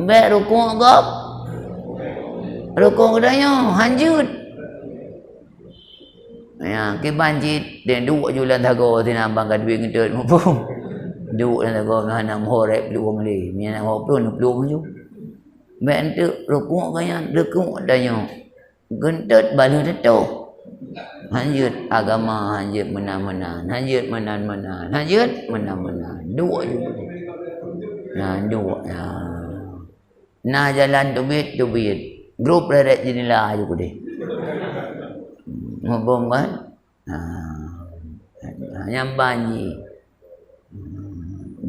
Baik rukuk gap. Rukuk danya hanjut. Ya, ke banjit dia duk jualan thago tina bangkat bi gentut bom. Duk dan tahu nak horep peluang ni, ni nak horep peluang tu. Bantu rukuk kaya dekuk danya. Gentut balu tetu. Hanjut agama, hanjut menan-menan, hanjut menan-menan, hanjut menan-menan. Dua juga. Nah, dua. Nah jalan tubit. Grup reret jenilah juga deh. Ngobong kan? Yang banjir.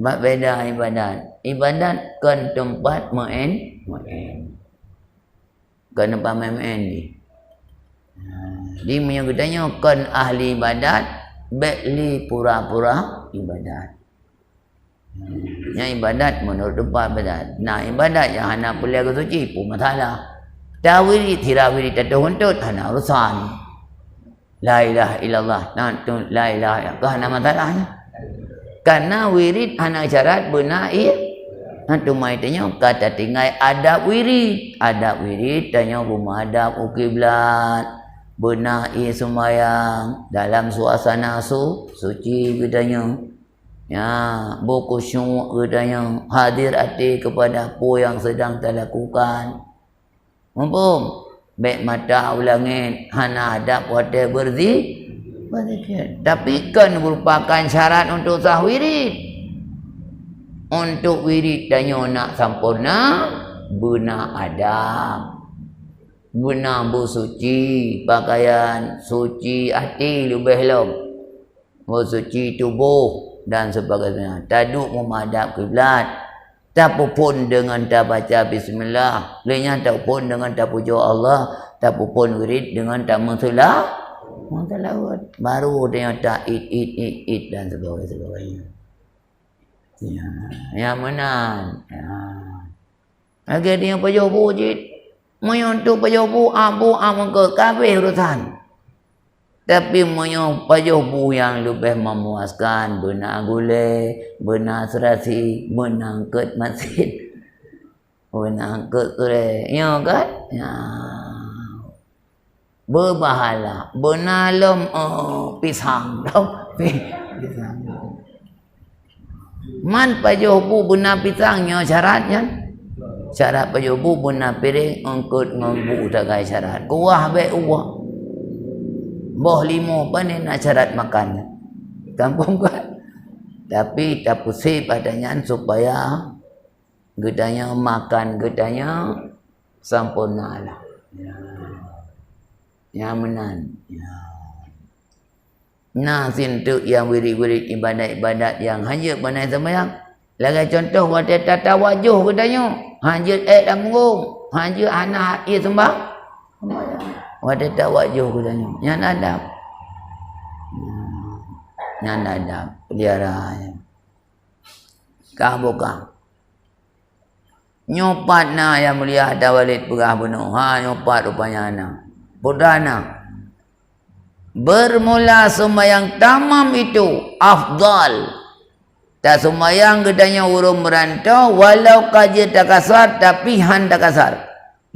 Beda ibadat. Ibadat kan tempat main. Kan tempat main ni. Dia punya gedanya kan ahli ibadat, bekli pura-pura ibadat. Yang ibadat menurut tempat ibadat. Nah ibadat yang hana boleh ke suci pun masalah. Tawiri tirawiri tatu huntut hana urusan. La ilaha illallah. Nah tu la ilaha illallah hana masalahnya. Karena wirid hana syarat benar Nanti mai tanya kata tinggal adab wirid. Adab wirid tanya rumah adab ukiblat. Benar sembahyang dalam suasana suci katanya. Ya, berkhusyuk katanya. Hadir hati kepada apa yang sedang terlakukan. Mumpung baik mata ulangin hana adab pada berzikir. Tapi kan merupakan syarat untuk sah wirid. Untuk wirid tanya nak sempurna, benar adab, benar bersuci, pakaian, suci hati lebih lom, bersuci tubuh dan sebagainya. Taduk memadap kiblat, tak pun dengan tak baca bismillah, lainnya tak pun dengan tak puja Allah, tak pun wirid dengan tak mensulah, baru dia tak it dan sebagainya. Ya, yang mana? Ya. Agar dia payah bujit. Menyontuk payah abu ke kabeh urusan. Tapi menyontuk payah yang lebih memuaskan. Benar gulai, benar serasi, benar angkat masjid. Benar angkat sore. Ya kan? Ya. Berbahala. Benar lom pisang. Pisang. Man pajobu benar pisangnya syaratnya. Syarat pajobu benar piring angkut ngambu tagai syarat. Kuah be uah. Boh limo panen nak syarat makannya. Kampung kan. Tapi tak pusing padanya supaya gedanya makan gedanya Sampurna lah. Yang menan. Nah, sintu yang wirid-wirid ibadat-ibadat yang hanya pandai sembahyang. Lagi contoh waktu tata wajuh katanya. Hanya tanggung. Hanya anak ia sembah. Waktu tata wajuh katanya. Yang adab. Yang adab. Peliharaan. Kah bukan. Nyopat na yang mulia ada walid pegah bunuh. Nyopat rupanya anak. Pudana. Bermula sembahyang tamam itu afdal. Tak sembahyang gedanya urung merantau walau kaji tak kasar tapi han tak kasar.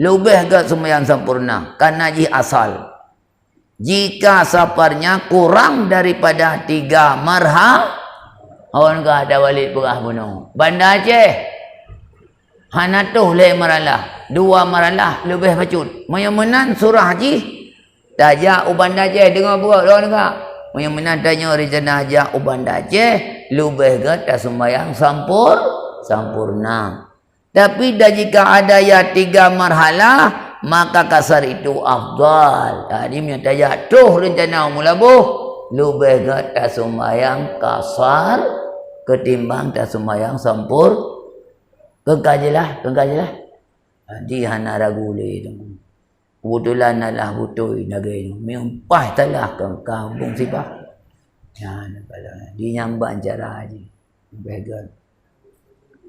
Lebih ke sembahyang sempurna karena ji asal. Jika safarnya kurang daripada 3 marha, orang ka ada walid pegah bunuh. Banda Aceh hanatuh le maralah, 2 maralah lebih bacut. Menan surah haji tajak uban Aceh dengar buat orang dengar. Yang menan tanya rencana ajak uban Aceh lebih ke tak sembahyang sempurna. Tapi dah jika ada ya 3 marhalah maka kasar itu afdal. Tadi punya tajak tuh rencana mulabuh lebih ke tak sembahyang kasar ketimbang tak sembahyang sempurna. Kengkajilah. Di hana ragu le tu. Kebetulan adalah butoi negeri ni. Mempah telah ke kampung sipah. Ya, kalau di nyamban cara haji. Begal.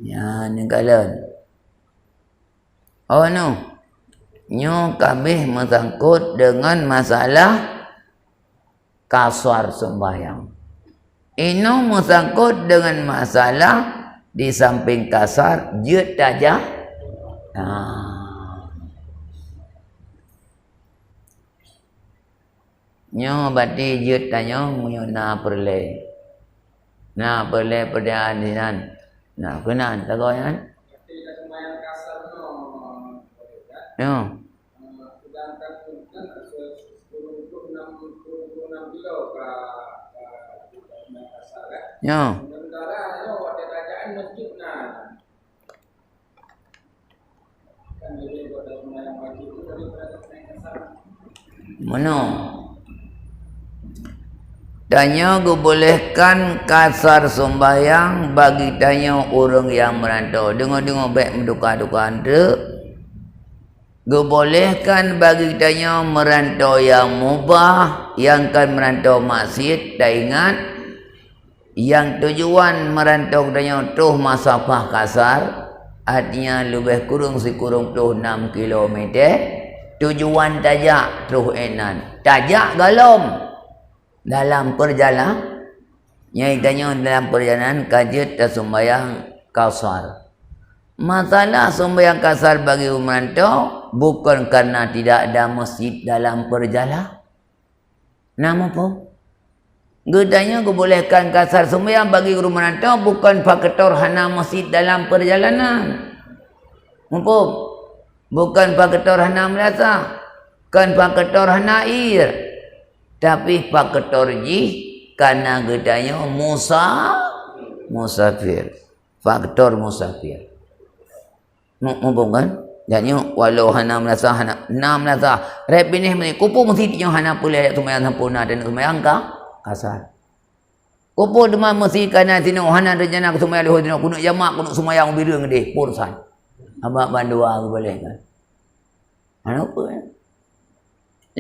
Ya, nengkalan. Oh no. Nyo kami mesangkut dengan masalah kasar sembahyang. Ino mesangkut dengan masalah di samping kasar jut tajah. Nyo bati jut tanya munyo na perle perdaan dinan. Nah, kenan tagoyan. Yo. Yo. Mana? Tanya bolehkan kasar sembahyang bagi tanya orang yang merantau. Dengar-dengar baik menduka-duka anda. Bolehkan bagi tanya merantau yang mubah, yang kan merantau masjid, tak ingat. Yang tujuan merantau tanya tuh masafah kasar, artinya lebih kurang sekurang tuh 6 kilometer. Tujuan tajak tuh enan. Tajak galom. Dalam perjalanan, yang tanya dalam perjalanan kajet dan sembahyang kasar. Masalah sembahyang kasar bagi merantau bukan karena tidak ada masjid dalam perjalanan. Nama apa? Gedanya bolehkan kasar sembahyang bagi guru merantau bukan faktor hana masjid dalam perjalanan. Apa? Bukan faktor hana melasa, kan faktor hana air. Tapi faktor ji karena gedanya musafir. Faktor musafir. Mumpung kan? Jadi walau hana melasa rep ini kupu mesti tanya hana pulih sembahyang sempurna dan sembahyang kasar. Kupu demam mesti kana tino hana rencana sembahyang lahu tino kuno jamak kuno sembahyang bireng deh pursan. Abang bandua aku boleh kan? Mana apa kan?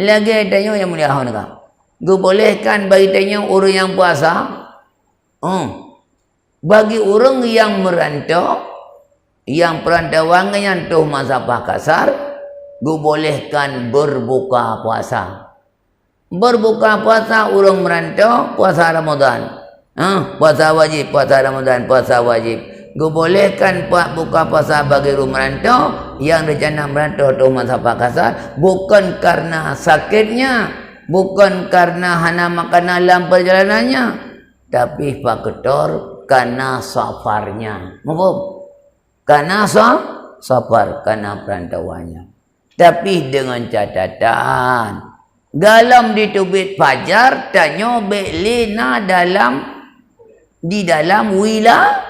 Lagi tanya yang mulia hon kan? Bolehkan bagi tanya orang yang puasa. Bagi orang yang merantau, yang perantauan yang tuh masafah kasar, bolehkan berbuka puasa. Berbuka puasa orang merantau puasa Ramadan. Puasa wajib, puasa Ramadan, puasa wajib. Bolehkan buka puasa bagi orang merantau yang rencana merantau tuh masafah kasar bukan karena sakitnya. Bukan karena hana makanan dalam perjalanannya, tapi faktor karena safarnya. Maaf, karena safar, karena perantauannya. Tapi dengan catatan, galam di tubit fajar, tanya beklina di dalam wilayah.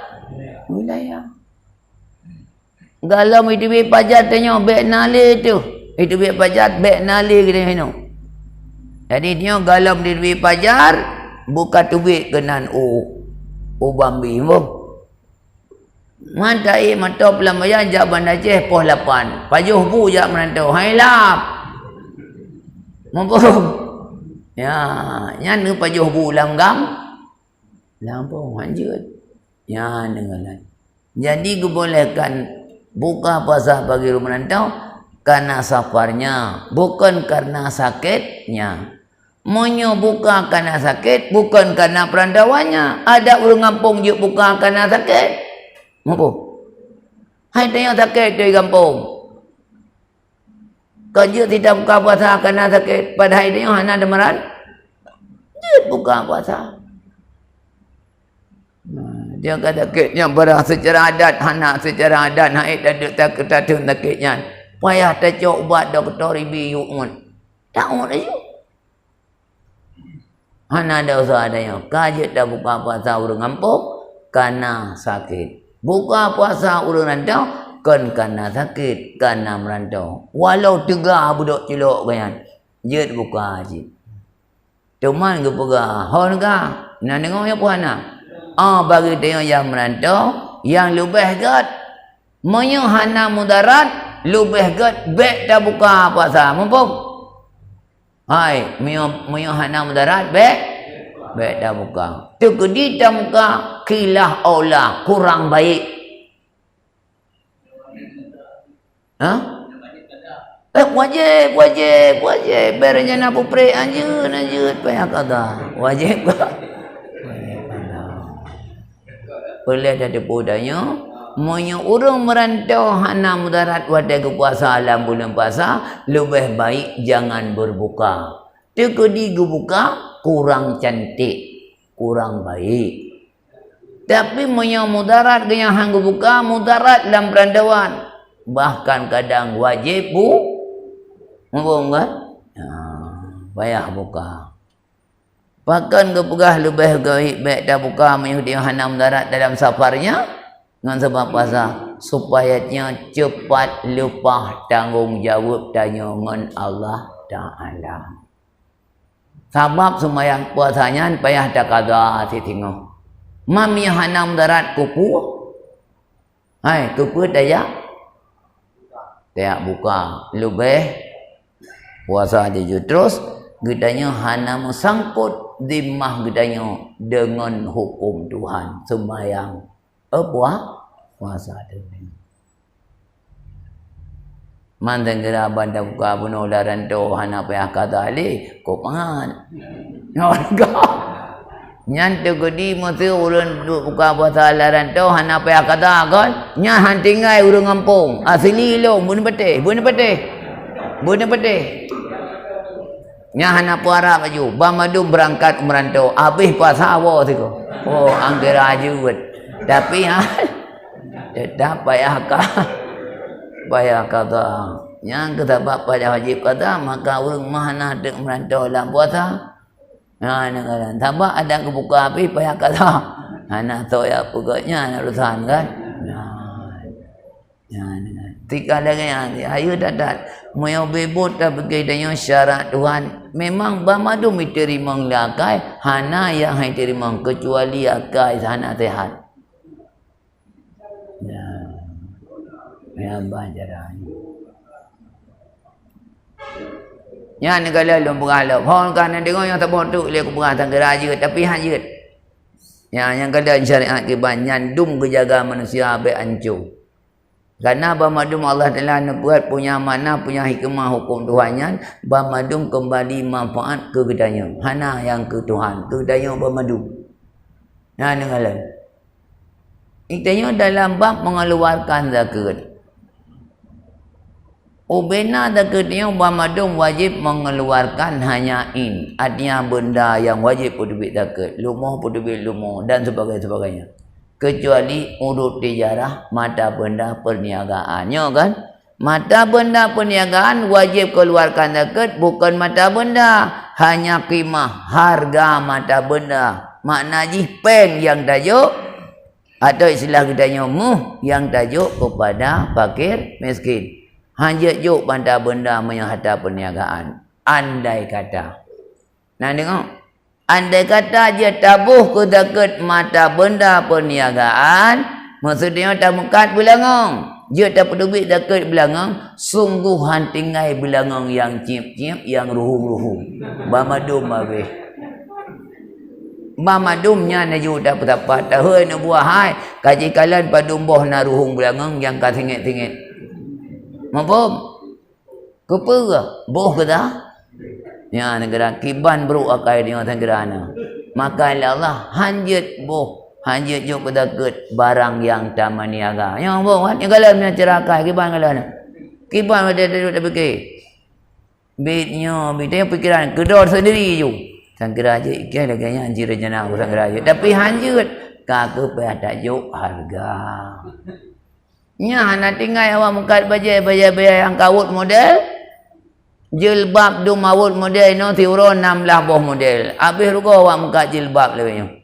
Galam itu duit pajak tanya beg nali tu. Itu duit pajak beg nali kita hino. Jadi dia galam di duit pajak buka duit kenan bambi mo. Mantai matop lambayan jaban Aceh pos 8. Pajuh bu jak merantau. Hailap. Mampung. Ya, nyan pajuh bu lamgam. Lampung hanjut. Ya dengaran. Jadi dibolehkan buka puasa bagi merantau karena safarnya, bukan karena sakitnya. Monyo buka karena sakit, bukan karena perantauannya. Ada orang kampung je buka karena sakit. Apa? Hai tanya sakit di kampung. Kerja tidak buka puasa karena sakit. Pada hari tanya hana demaran. Dia buka puasa. Dia kata sakitnya berah secara adat. Hana secara adat. Haid dan takut sakitnya. Payah tercok ubat doktor ibi yu'un. Tak umut aja. Hana ada usaha adanya. Kerja tak buka puasa orang kampung karena sakit. Buka puasa orang rantau kan karena sakit, karena merantau. Walau tegak budak celok kan. Jet buka haji. Cuman ke pegah. Hon ka? Nak dengar yang puan nak? Bagi dia yang merantau, yang lebih gat. Menyo hana mudarat, lebih gat bek dah buka puasa. Mumpuk? Hai, menyo hana mudarat bek dah buka. Tu kedi dah buka kilah aulah kurang baik. Wajib. Beranya nak pupre anjut payah kata. Wajib ke? Boleh ada budaya. Monya orang merantau hana mudarat wadai ke puasa alam bulan puasa, lebih baik jangan berbuka. Tu kedi buka kurang cantik, kurang baik. Tapi monya mudarat ke yang hang buka mudarat dalam perantauan. Bahkan kadang wajib Mumpung kan? Payah buka. Bahkan ke pegah lebih baik dah buka menyuh dia hana mudarat dalam safarnya. Dengan sebab puasa. Supaya dia cepat lepas tanggungjawab tanya dengan Allah Ta'ala. Sebab sembahyang puasanya payah tak kada si tengok. Mami hana mudarat kupu. Hai, kupu daya. Tak buka. Lebih puasa dia terus. Gedanya hana mesangkut dimah gedanya dengan hukum Tuhan. Sembahyang. Puasa dia. Mantan kira bandar buka bunuh laran tu hana payah kata alih. Kau pangan. Nyan tu gedi masa urun buka puasa laran tu hana payah kata kan. Nyan han tinggal urun kampung. Asli long bunuh petih. Nyan hana puara baju. Bamadu berangkat merantau. Habis puasa awal tu. Angger ajut. Tapi tak payah kata. Yang kita pada wajib kata, maka orang mana ada merantau dalam puasa. Tambah ada kebuka api payah kata. Anak tahu ya pokoknya anak urusan kan. Tika lagi ayo dadat. Moyo bebot dah begedanya syarat Tuhan. Memang bamadu diterima lakai, hana yang hai terima kecuali akai hana sehat. Ya banjaran. Ya ni kalau lom beralap. Hon kan dengar yang tak bodoh le keberatan geraja tapi hajut. Ya yang kada syariat ke banyan dum kejaga manusia be ancur. Karena bamadum Allah Taala nak buat punya mana punya hikmah hukum Tuhannya, bamadum kembali manfaat ke gedanya. Hana yang ke Tuhan, ke gedanya bamadum. Nah dengarlah. Itanya dalam bab mengeluarkan zakat. Ubena zakatnya bamadum wajib mengeluarkan hanya artinya benda yang wajib duit zakat, lumah duit lumah dan sebagainya. Kecuali urut tijarah mata benda perniagaannya kan. Mata benda perniagaan wajib keluarkan zakat, bukan mata benda, hanya qimah harga mata benda. Maknanya pen yang tajuk Atau istilah kitanya yang tajuk kepada fakir miskin. Hanya juk benda benda menyahat perniagaan. Andai kata. Nah tengok. Andai kata dia tabuh ke dekat mata benda perniagaan, maksudnya tak mekat belangong. Dia tak peduli dekat belangong, sungguhan tinggal belangong yang cip-cip, yang ruhung-ruhung. Bamadum habis. Mamadumnya na ju tak dapat. Tahu nak buah hai, kaji kalan padum boh na ruhung belangong yang ka tingit-tingit. Mampum? Kepera? Boh ke dah? Ya, negara kiban bro akai dia negara na. Maka Allah hanjut boh, hanjut jo kedekat barang yang tamaniaga. Ya boh, yang kalan punya cerakai kiban kalan. Kiban ada duduk fikir. Bitnya pikiran kedor sendiri ju. Sangkira aja ikan lagi anjir jana aku sangkira aja. Tapi hanjut kaku pada jo harga. Nya nak tinggal awak mukat bajai yang kawut model. Jilbab du mawut model no tiuro 16 boh model. Habis rugo awak mukat jilbab lewenya.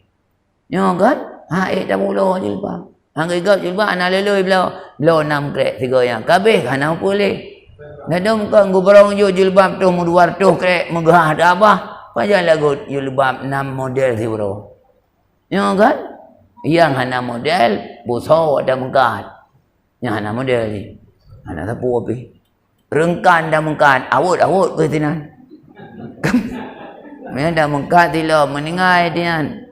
Nya kan? Ha dah mula jilbab. Hang igap jilbab ana leloi belau 6 krek 3 yang. Kabeh kana boleh. Nadam kan gubarong jo jilbab tu mu 200 krek megah dah apa? Pajan lagu jilbab 6 model tiuro. Nya kan? Yang hana model buso ada mengkat. Yang hana model ni. Hana sapu api. Rengkan dah mengkat. Awut ke tinan. Mereka dah mengkat tila. Meningai tinan.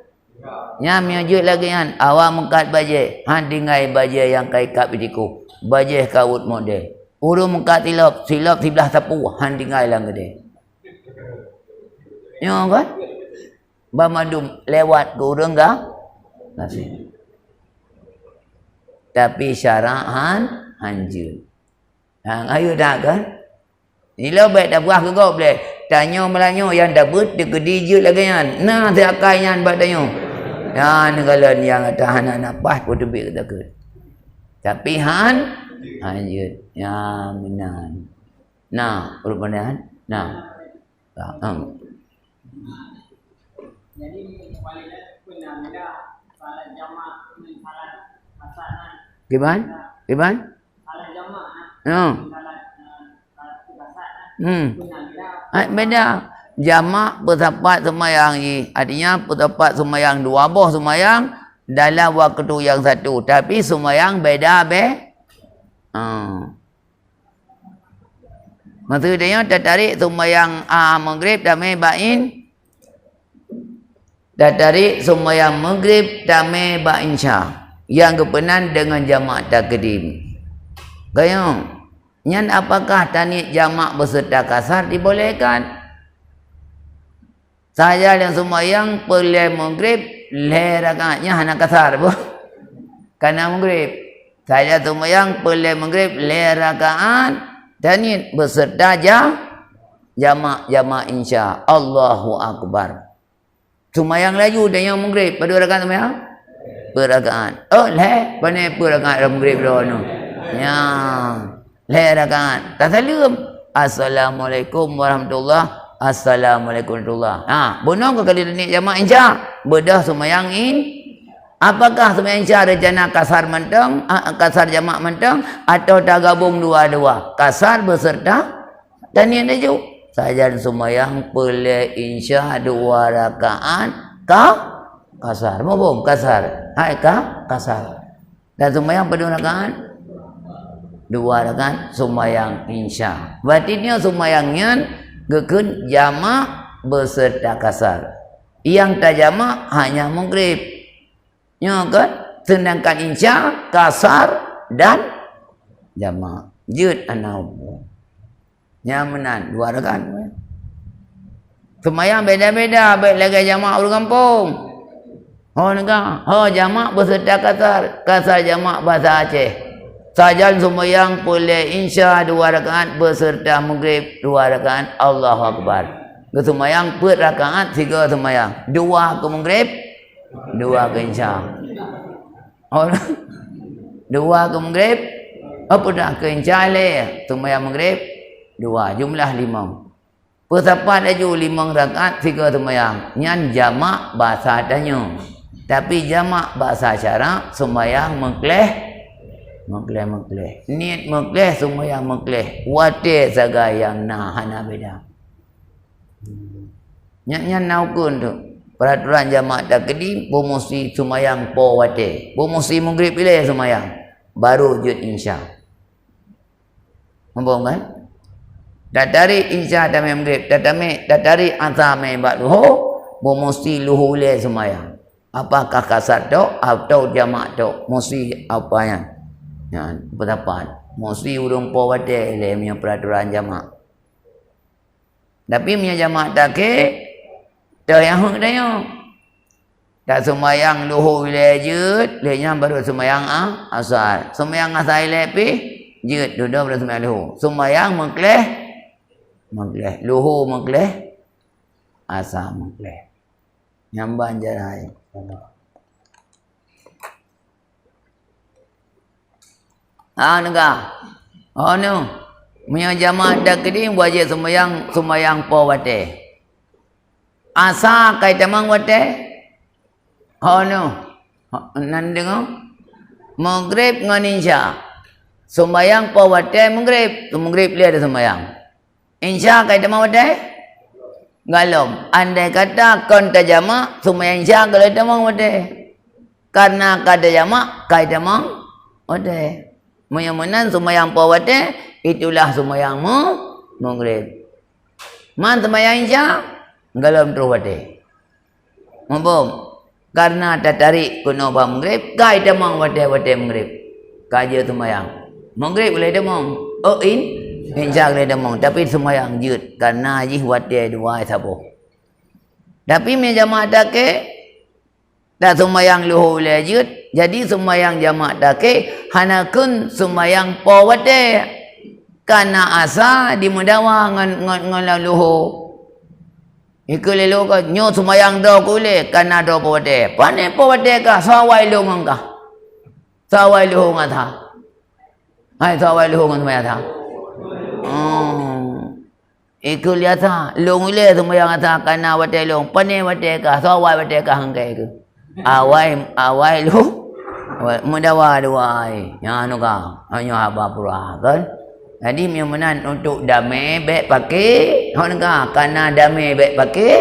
Yang menyujud lagi kan. Awak mengkat bajai. Han tinggai bajai yang kai kap itiku. Bajai kawut model. Urung mengkat tila. Silap sebelah sapu. Han tinggai lang gede. Ya kan? Bamadum lewat ke urung kah? Kasih. Tapi syarahan hanjur. Hang ayo dah kan? Ila baik dah buah ke kau boleh. Tanya melanyo yang dah but dia kedijut lagi kan. Nah dia akainya buat tanya. Ya negalan yang ada anak napas pun tebik kata ke. Tapi hanjur. Ya menan. Nah, perubahan. Nah. Jadi paling punya beda salat jamaah dengan salat pasangan. Gimana? Salat jamaah. Oh. Salat pasangan. Punya beda. Beda. Jamak bertempat semayang ni. Artinya bertempat semayang 2 boh semayang dalam waktu yang satu. Tapi semayang beda Maksudnya tertarik semayang maghrib damai ba'in. Tertarik semayang maghrib damai ba'in syah. Yang kepenan dengan jamak takdim. Gayung. Nyan apakah tanit jamak beserta kasar dibolehkan? Saja yang semayang perlai maghrib leh rakaatnya hana kasar bu. Karena maghrib. Saja semayang perlai maghrib leh rakaat tanit beserta jamak insya Allahu Akbar. Semayang laju dan yang maghrib pada rakaat semayang berrakaat. Oh leh pandai berrakaat maghrib dono. Ya. Leh rakaat. Tak salam. Assalamualaikum warahmatullahi. Assalamualaikum warahmatullahi. Benar ke kali ni jamak insya? Bedah semayang apakah semayang insya rencana kasar mentang, kasar jamak mentang atau tak gabung dua-dua? Kasar beserta dan yang laju. Saja semayang perlai insya 2 rakaat kasar. Mau kasar. Hai kasar. Dan semayang pada rakaat 2 rakaat semayang insya. Berarti dia semayangnya gekun jamak beserta kasar. Yang tak jamak hanya maghrib. Ya kan? Sedangkan insya kasar dan jamak. Jud anau. Nyamanan 2 rakaat. Semayang beda-beda, baik lagi jamak orang kampung. Oh negara. Oh jamak beserta kasar jamak bahasa Aceh. Sajan sembahyang boleh insya 2 rakaat beserta maghrib 2 rakaat Allahu Akbar. Sembahyang per rakaat 3 sembahyang. 2 ke maghrib, 2 ke insya. Oh 2 ke maghrib, apa dah ke insya le? Sembahyang maghrib 2, jumlah 5. Persapat laju 5 rakaat 3 sembahyang. Nyan jamak bahasa tanya. Tapi jamak bahasa syarak sembahyang mengkleh. Niat mengkleh sembahyang mengkleh. Wate saga yang hana beda. Nya naukun tu. Peraturan jamak takdim mesti sembahyang po wate. Mesti maghrib bila sembahyang. Baru jud insya. Nampak kan? Datari insya dami maghrib, datari asar mai bak luhur, mesti luhur le sembahyang. Apakah kasar tok atau jamak tok? Mesti apa yang? Ya, pendapat. Mesti urung po wate le punya peraturan jamak. Tapi punya jamak tak ke dah yang hak dah yo. Tak sembahyang luhur le jud, le nya baru sembahyang asar. Sembahyang asar le pi jud duduk pada sembahyang luhur. Sembahyang mengkleh luhur mengkleh asar mengkleh. Nyamban jarai. Nega. No. Punya jamaah dak kedim wajib sembahyang po wate. Asa kai tamang wate. No. Nan dengar. Maghrib ngan insya. Sembahyang po wate maghrib dia ada sembahyang. Insya kai tamang wate. Galom. Andai kata kon tajama sembahyang insya kalau tamang wate. Karena kada jamak kai tamang wate. Menyamanan sembahyang po wate itulah sembahyang maghrib. Man sembahyang insya galom terus wate. Mampum. Karena tertarik kuno ba maghrib kai tamang wate maghrib. Kaja sembahyang. Maghrib boleh tamang. Insya boleh tamang tapi sembahyang jud karena jih wate dua sabo. Tapi me jamaah tak ke dah sembahyang luhur le jud. Jadi sembahyang jamak dake hanakun sembahyang po wate kana asa di mudawa ngan luhur. Iku lelo ka nyo sembahyang do kule kana do po wate. Pane po wate ka sawai lu ngka. Sawai luhur ngatha. Hai sawai luhur ngan maya tha. Iku lihat tha lungile sembahyang tha kana wate long pane wate ka sawai wate ka hangkai ku. Awai lu mendawa duai yang anu ka hanya haba pura kan. Jadi menan untuk damai baik pakai hon ka kana damai baik pakai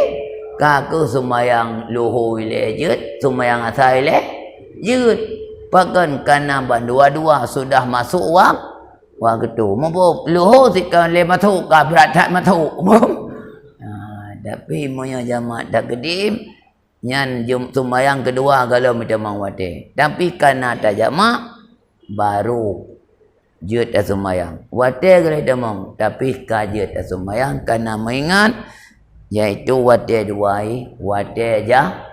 ka ku sembahyang luhur le jud sembahyang asar le jud pakan kana dua-dua sudah masuk waktu mampu luhur sikan le masuk ka berat masuk. Tapi monya jamak tak kedim nyan sembahyang kedua kalau macam wate. Tapi karena tak jamak baru jud sembahyang. Wate kalau demang tapi kajut sembahyang karena mengingat yaitu wate duai, wate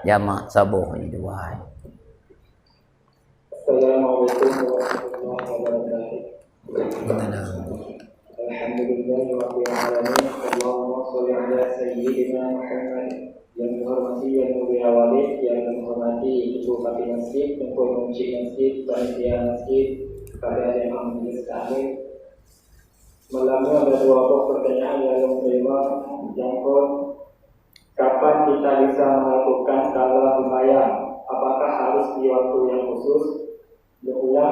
jamak sabuh ni duai. Assalamualaikum warahmatullahi wabarakatuh. Alhamdulillahirabbil alamin. Allahumma shalli ala sayyidina Muhammad. Yang dihormati yang mulia walid, yang menghormati ibu bapa masjid, pengunci masjid, panitia masjid, kepada yang majelis taklim. Malam ini ada dua pertanyaan yang terima. Yang pun, kapan kita bisa melakukan qada sembahyang? Apakah harus di waktu yang khusus? Kedua,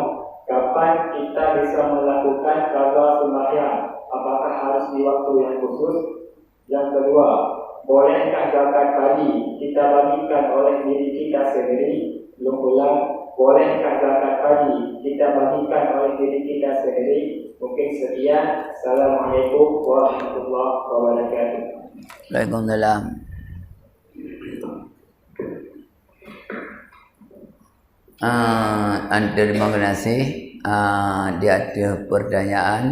kapan kita bisa melakukan qada sembahyang? Apakah harus di waktu yang khusus? Yang kedua, bolehkah zakat padi kita bagikan oleh diri kita sendiri? Belum pulang, bolehkah zakat padi kita bagikan oleh diri kita sendiri? Mungkin sekian. Assalamualaikum warahmatullahi wabarakatuh. Waalaikumsalam. Terima kasih. Dia ada pertanyaan.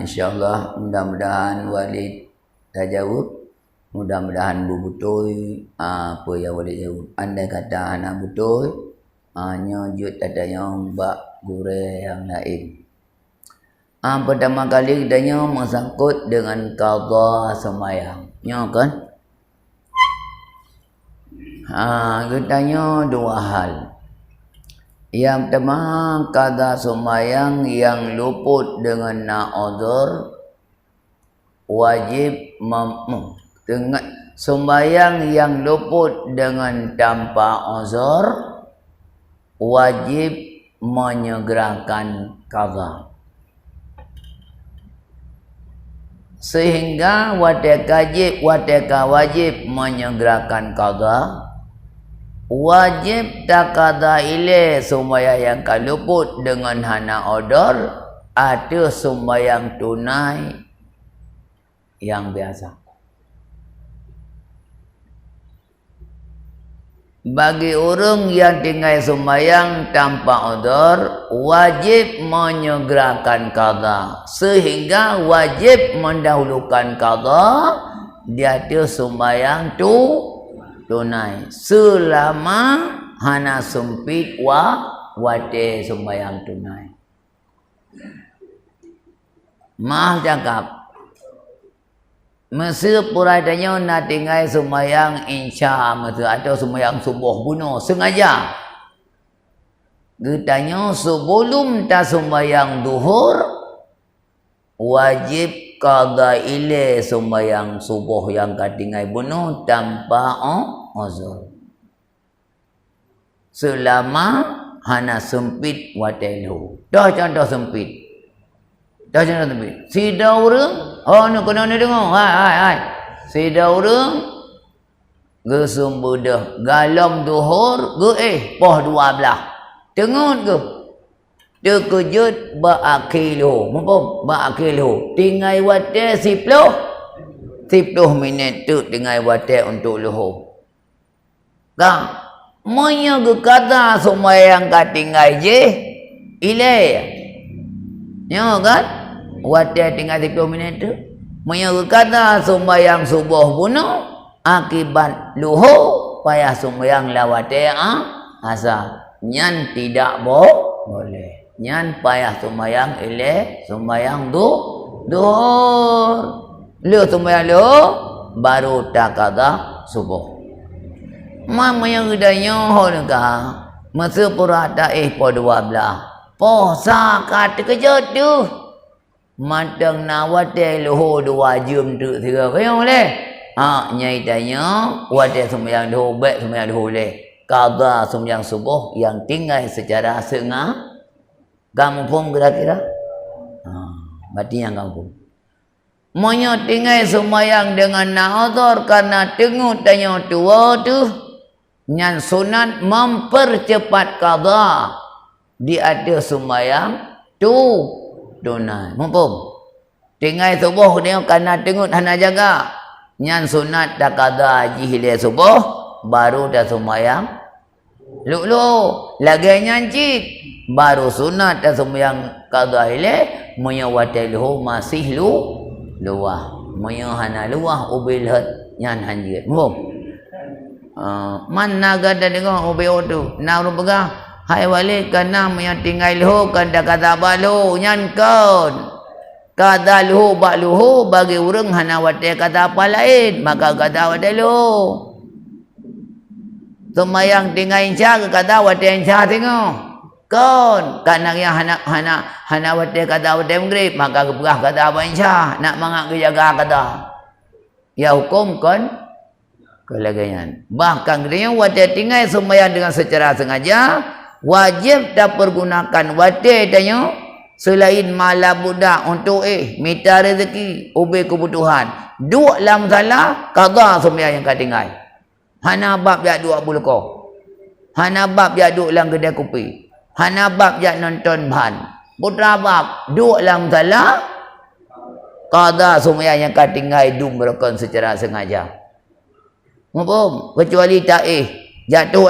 InsyaAllah mudah-mudahan Walid dah jawab. Mudah-mudahan betul apa yang boleh jawab. Andai kata anak betul, hanya jut ada yang bak gure yang lain. Pertama kali katanya bersangkut dengan qada sembahyang. Ya kan? Katanya dua hal. Yang pertama qada sembahyang yang luput dengan na'udzur wajib Sembahyang yang luput dengan tanpa uzur wajib menyegerakan qada. Sehingga wateka wajib menyegerakan qada, wajib tak qada ile sembahyang yang kaluput dengan hana odor atau sembahyang tunai yang biasa. Bagi orang yang tinggal sembahyang tanpa odor wajib menyegerakan qada, sehingga wajib mendahulukan qada di atas sembahyang tunai selama hana sempit wate sembahyang tunai. Maaf cakap, masa puradanya nak tinggal sembahyang insya atau sembahyang subuh bunuh sengaja. Getanya sebelum tak sembahyang duhur wajib qada ile sembahyang subuh yang katinggai bunuh tanpa uzur. Selama hana sempit watelu. Dah contoh sempit. Dah jangan lebih. Sida orang, ni kena ni dengar. Hai. Sida orang ge sumbudah galam duhur ge poh 12. Tengut ke? Dia kejut ba'akil Mumpung ba'akil tinggal wate 10 minit tu tinggal wate untuk luhur. Kang, monya ge kata sembahyang ka tinggal je ile. Ya kan? Wate tinggal 10 minit tu. Menyerkata sembahyang subuh bunuh akibat luhur payah sembahyang lawate asar. Nyan tidak boleh. Nyan payah sembahyang ile sembahyang duhur. Lu sembahyang lu baru tak qada subuh. Mamanya gedanya holga masa purata po 12. Po sakat kejut tu. Matang nawate luhur 2 jam tu 3 kaya boleh. Nyai tanya wate sembahyang duhur baik sembahyang duhur boleh. Qada sembahyang subuh yang tinggal secara sengaja. Kamu pun kira-kira? Berarti yang kamu pun. Monya tinggal sembahyang dengan na'udhur karena tengok tanya tua tu. Yang sunat mempercepat qada di atas sembahyang tunai. Mumpung tinggal subuh dia karena tengok hana jaga. Yang sunat dah qada haji hilir subuh baru dah sembahyang lu lagi nyancik baru sunat dah sembahyang qada hilir menyawati luhur masih luah moyo hana luah ubil hat nyan hanjit. Mumpung man naga dah dengar ubil tu nak pegang hai wali kana yang tinggal luhur kan dah kata balu nyan kon kata luhur bak luhur bagi urang hana wate kata apa lain maka kata wate luhur. Sembahyang tinggal insya kata wate insya tengok kon kana yang hana wate kata wate maghrib maka keperah kata apa insya nak mangak ke jaga kata ya hukum kon kelagayan. Bahkan dia wate tinggal sembahyang dengan secara sengaja wajib tak pergunakan wate tanya selain mala budak untuk minta rezeki ubi kebutuhan duk lam salah qada sembahyang yang katinggal. Hana bab jak duk bulko, hana bab jak duk lang kedai kopi, hana bab jak nonton ban, putra bab duk lam salah qada sembahyang yang katinggal dum berkon secara sengaja. Mumpung kecuali tak jatuh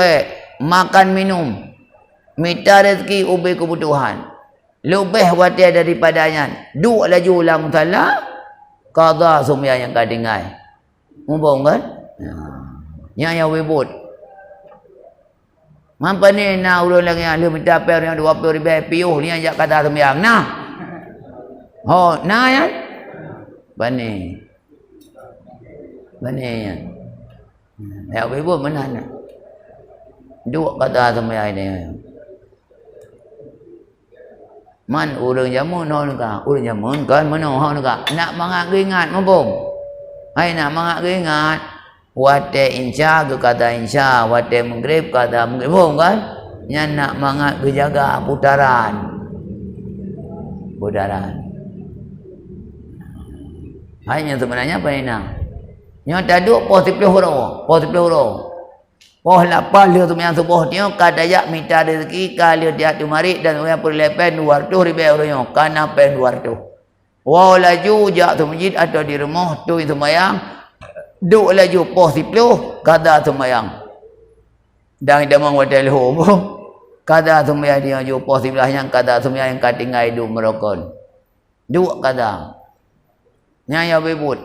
makan minum minta rezeki ubi kebutuhan lebih watir daripadanya duk laju ulang salah qada sembahyang yang katinggal. Mumpung kan yang wibut mampa ni na ulun lagi ahli minta per yang 20 ribu piuh ni ajak kata sembahyang nah ya bani ya wibut mana nak duk kata sembahyang ni man urang jamun ho ka urang jamun kan mana ho ka nak mangat ingat mumpung Hai nak mangak ingat. Wate insya ke kata insya, wate maghrib kata maghrib, kan? Nya nak mangat ke jaga putaran. Hanya sebenarnya apa ini? Nya taduk pos 10 huruf, pos 10 huruf. Pos 8 dia tu yang subuh dia kadaya minta rezeki kali dia tu mari dan orang perlepen 200 ribu orang kana pen 200. Wa laju jak tu masjid atau di rumah tu sembahyang. Duk laju pos 10 kata sembahyang. Dan dia mang hotel ho. Kata sembahyang dia ju pos 11 yang kata sembahyang katingai du merokon. Duk kata. Nya ya bebut.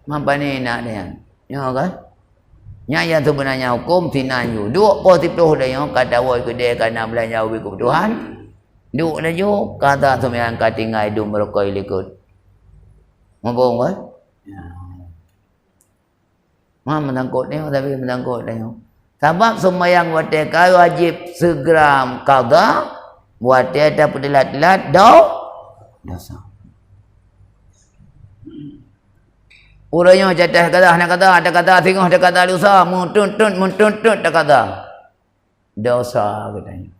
Mampa ni nak dia. Ya kan? Nya yang sebenarnya hukum sinan ju. Duk pos 10 dia kata woi kedai kana belanja ubi kebutuhan. Duk laju kata sembahyang katingai du merokon likut. Mampu kan? Ya. Menangkut ni tapi menangkut ni. Sebab sembahyang wate kai wajib segera qada, wate ada pedelat-delat dosa. Uranya jatah kata nak kata ada kata tengok ada kata dosa muntuntut ada kata. Dosa katanya.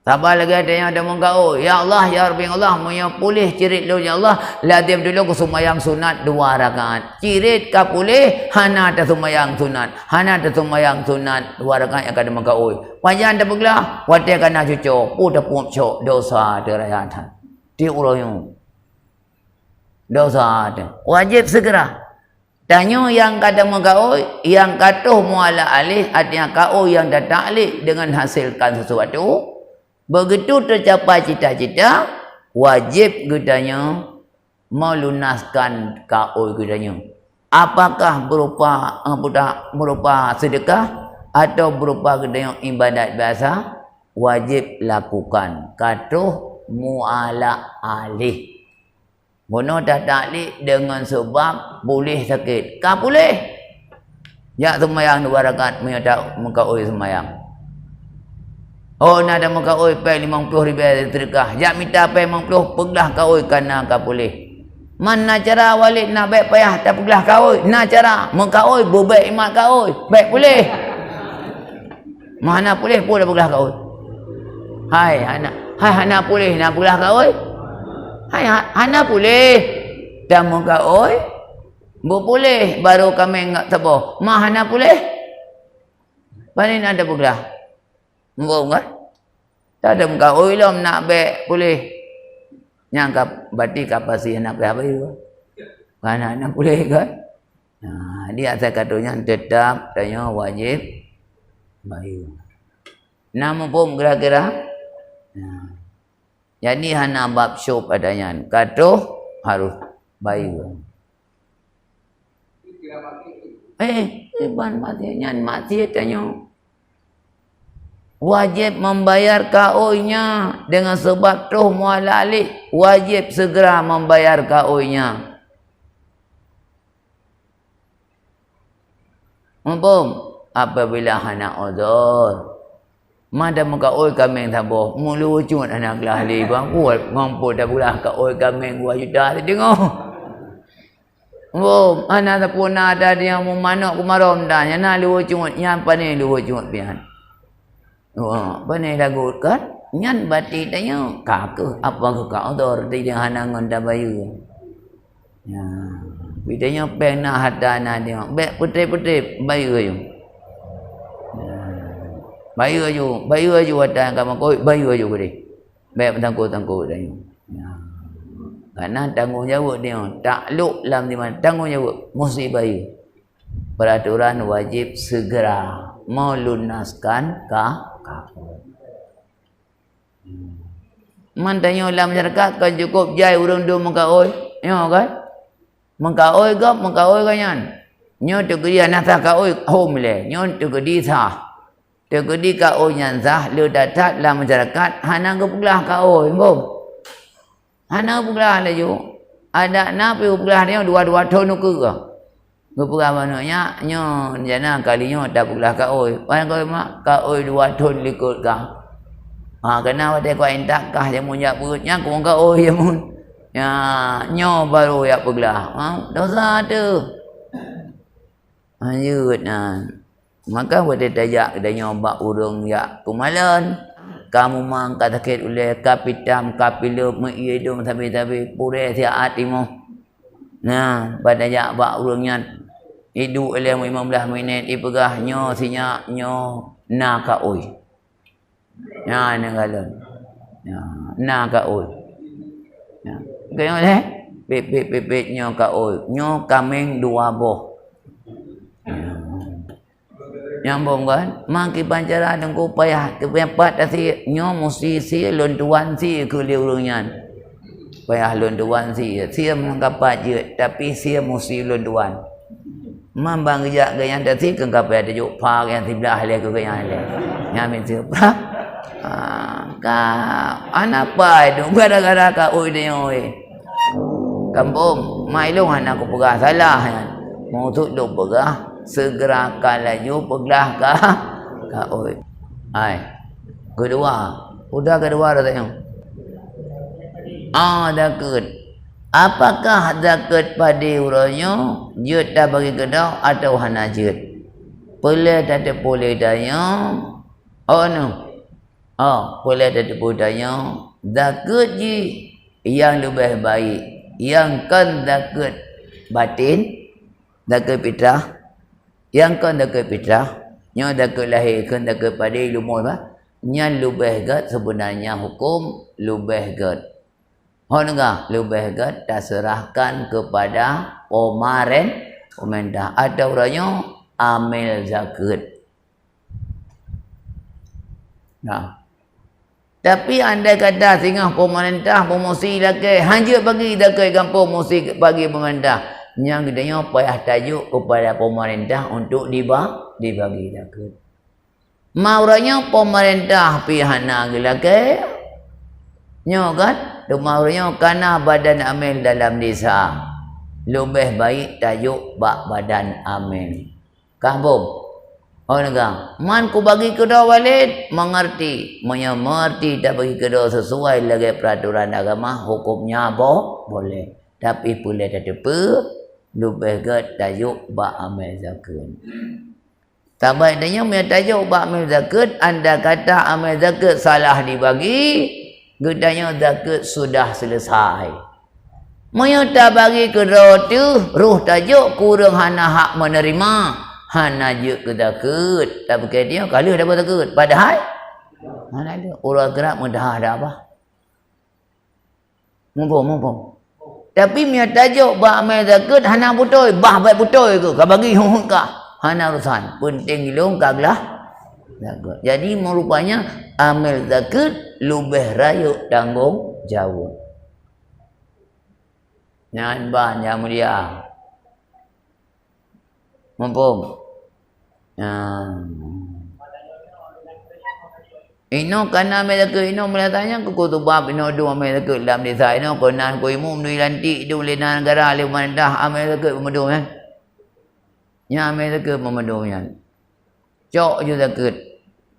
Sabar lagi ada yang ada mengkau. Ya Allah, ya Rabbi Allah, moyo pulih cirit lu ya Allah. Ladib dulu ku sembahyang sunat 2 rakaat. Cirit ka pulih hana ada sembahyang sunat. Hana ada sembahyang sunat 2 rakaat yang kada mengkau. Wajan ada beglah, wate kana cucu, pu da pum cok dosa derayatan. Di uroyo. Dosa ada. Wajib segera. Tanya yang kada mengkau, yang katuh muala alih, artinya kau yang datang alih dengan hasilkan sesuatu. Begitu tercapai cita-cita, wajib gedanya melunaskan kau gedanya. Apakah berupa sedekah atau berupa gedanya ibadat biasa, wajib lakukan. Katuh muala alih. Bono dah taklid dengan sebab boleh sakit. Kah boleh? Ya sembahyang 2 rakaat menyata muka oi sembahyang. Oh nak ada muka oi pay 50 ribu terkah. Jak minta pay 50 peglah kau oi kana ka boleh. Mana cara walid nak baik payah tak peglah kau oi. Nak cara muka oi berbaik imat kau oi. Baik boleh. Mana boleh pun dah peglah kau oi. Hai anak boleh nak peglah kau oi. Hai anak boleh. Dan muka oi boleh baru kami enggak tahu. Mah anak boleh. Paling ada peglah. Mbok kan? Tak ada muka oi lom nak baik boleh. Nyangka berarti kapasi nak apa itu? Kan anak boleh kan? Nah, dia saya katanya tetap tanya wajib bayu. Nama pun kira-kira. Nah. Jadi hana bab syub adanya. Katuh harus bayu. Ban mati nyan mati tanya. Wajib membayar KO-nya dengan sebab tuh muala alih. Wajib segera membayar KO-nya. Mumpung apabila anak uzur. Madam KO kami taboh. Mulu cun anak lahli bang kuat ngompo dah pula KO kami 2 juta tengok. Mumpung anak pun ada dia mau manok kumarom dah. Yana lu cun nyampa ni lu cun pian. Wah, benih lagu kan? Nyan bati tanya, kakak apa ke kau dor dia hanangan dah bayu. Ya, bidanya pena hadana dia. Bek putih-putih bayu ayu. Bayu ayu ada kamu koi bayu ayu gede. Bek tangguh-tangguh dah. Ya. Karena tanggungjawab dia takluk lam di mana tanggungjawab mesti bayu. Peraturan wajib segera melunaskan Mantanya dalam masyarakat kan cukup jai urang do muka oi. Ya kan? Muka oi kan yan. Nyo tu dia nasa ka oi home le. Nyo tu di sah. Tu di ka oi nyan sah lu datat dalam masyarakat hana ke puglah ka oi, bom. Hana puglah le ju. Ada na pi puglah dia 2 tahun ke. Gupura mananya nyo jana kalinya tak puglah ka oi. Wan ko mak ka oi 2 tahun likut ka. Kena wate ko entak kah jamu nyak perutnya ko ka oi jamun. Ya, nyo baru ya pegelah. Dosa tu. Lanjut maka pada tajak kita nyoba urung ya kumalan. Kamu mang kata ket oleh kapitam kapilo meidum tapi pure sia atimu. Nah, pada jak bak urungnya hidup oleh 15 minit ipegah nyo sinya nyo na ka oi. Ya nanggalon. Ya, na ka oi. Ya. Kaya oleh pipit nyo ka oi. Nyo kameng 2 boh. Nyambung kan? Maki pancara dengku payah kepepat asi nyo mesti si lontuan si ke liurungnya. Payah lontuan si. Sia mengkapat je tapi sia mesti lontuan. Mambang gejak gayang tadi kengkapai ada juk pak yang sebelah le ke gayang le. Nyamin siapa? Ka anak pai tu gara-gara ka oi dia oi. Kampung mai long anak aku pegah salah kan. Mau tu duk pegah segerakan laju pegelah ka oi. Ai. Kedua. Udah kedua dah tengok. Dakut. Apakah dakut pada urangnya jut dah bagi kedau atau hana jut? Boleh tak boleh daya. No. Boleh tak boleh daya. Dakut je yang lebih baik. Yang kan dakut batin, dakut fitrah. Yang kan dakut fitrah, nya dakut lahir kan dakut pada ilmu apa? Nya lebih gat sebenarnya hukum lebih gat. Honga lebih gat terserahkan kepada pemerintah atau orangnya amil zakat. Nah. Tapi anda kata singah pemerintah promosi lagi hanya bagi zakat kampung promosi bagi pemerintah. Yang gedenya payah tajuk kepada pemerintah untuk dibagi zakat. Mauranya pemerintah pihana gelake. Nyo kan? Mauranya kana badan amil dalam desa. Lebih baik tajuk bak badan amil. Kampung. Orang man ku bagi kedua walid mengerti, mengerti tak bagi kedua sesuai lagi peraturan agama hukumnya boleh. Tapi boleh tak tepe lebih gat tajuk bak amal zakat. Tabai tanya me tajuk bak amal zakat, anda kata amal zakat salah dibagi, gedanya zakat sudah selesai. Menyata bagi kedua tu ruh tajuk kurang hana hak menerima. Hana je ke zakat. Tak pakai dia kalau dapat zakat. Padahal mana ada orang gerak mudah ada apa? Mumpung. Tapi mia tajuk ba amal zakat hana betul, bah baik betul ke? Ka bagi hungka. Hana urusan. Penting ilung kaglah zakat. Jadi merupanya amal zakat lebih rayuk tanggung jawab. Nyan ban yang mulia. Mumpung. Ino kana melaka ino melatanya ku kutubab ino do melaka dalam desa ino konan ku imum nui lantik do lena negara le mandah melaka pemedung kan. Nya melaka pemedung kan. Cok je zakat.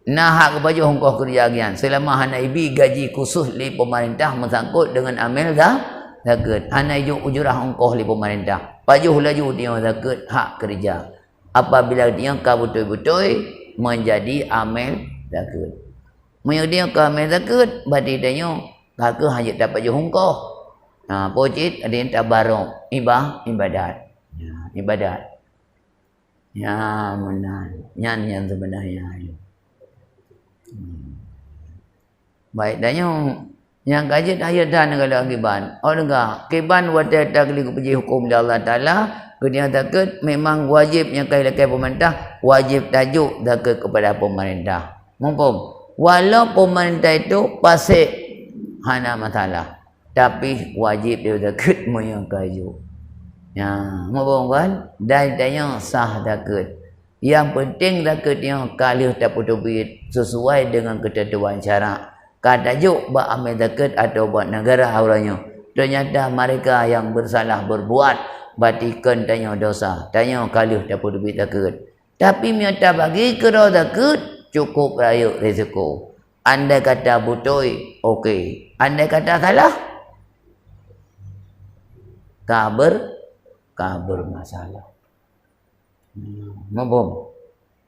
Nah hak baju hongkos kerjaan selama hana ibi gaji khusus li pemerintah mengsangkut dengan amil zakat. Hana ijo ujurah hongkos li pemerintah. Pajuh laju dia zakat hak kerja. Apabila dia kau betul-betul menjadi amil zakat. Menjadi kau amil zakat, berarti dia kau hanya dapat hongkos. Pojit ada yang tabarok, ibadat. Ibadat. Ya menan, yang sebenarnya. Baik dan yang kaji ayat dan negara akiban. Orang kiban wadah tak liku puji hukum Allah Taala. Kemudian zakat memang wajibnya kailakai pemerintah, wajib tajuk zakat kepada pemerintah. Mumpung walau pemerintah itu pasik hana masalah, tapi wajib dia zakat moyang kayu. Ya, mumpung kan dan tanya sah zakat. Yang penting zakat yang kali tak duit sesuai dengan ketentuan syarak. Katajuk buat amil zakat atau buat negara orangnya. Ternyata mereka yang bersalah berbuat batikan tanya dosa. Tanya kali dapat duit zakat. Tapi miata bagi kira zakat cukup rayuk rezeki. Anda kata betul, okey. Anda kata salah, bermasalah. Mabum.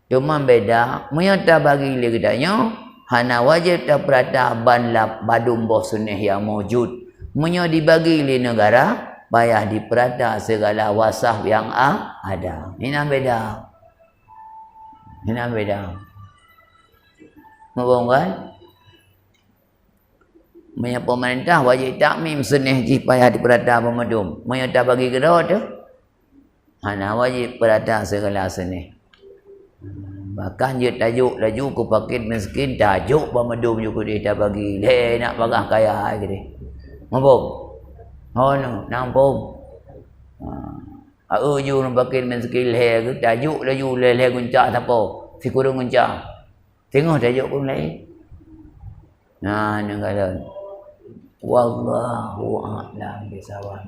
Cuma beda, menyata bagi dia katanya, hana wajib tak perata ban lap badum boh sunnah yang mewujud. Menyo dibagi li negara, payah diperata segala wasaf yang ada. Ini beda. Ini beda. Mabum kan? Menyo pemerintah wajib takmim sunnah ji payah diperata pemadum. Menyo tak bagi kedua tu, hana wajib perata segala sunnah. Bahkan dia tajuk laju ku pakit miskin tajuk pemadum juga dia dah bagi dia nak bagah kaya ke dia. Mampum. Oh no, nampum. Ju nak pakit miskin le ke tajuk laju le guncak tapo. Si kurung guncak. Tengok tajuk pun lain. Nah, ni kata wallahu a'lam bisawab.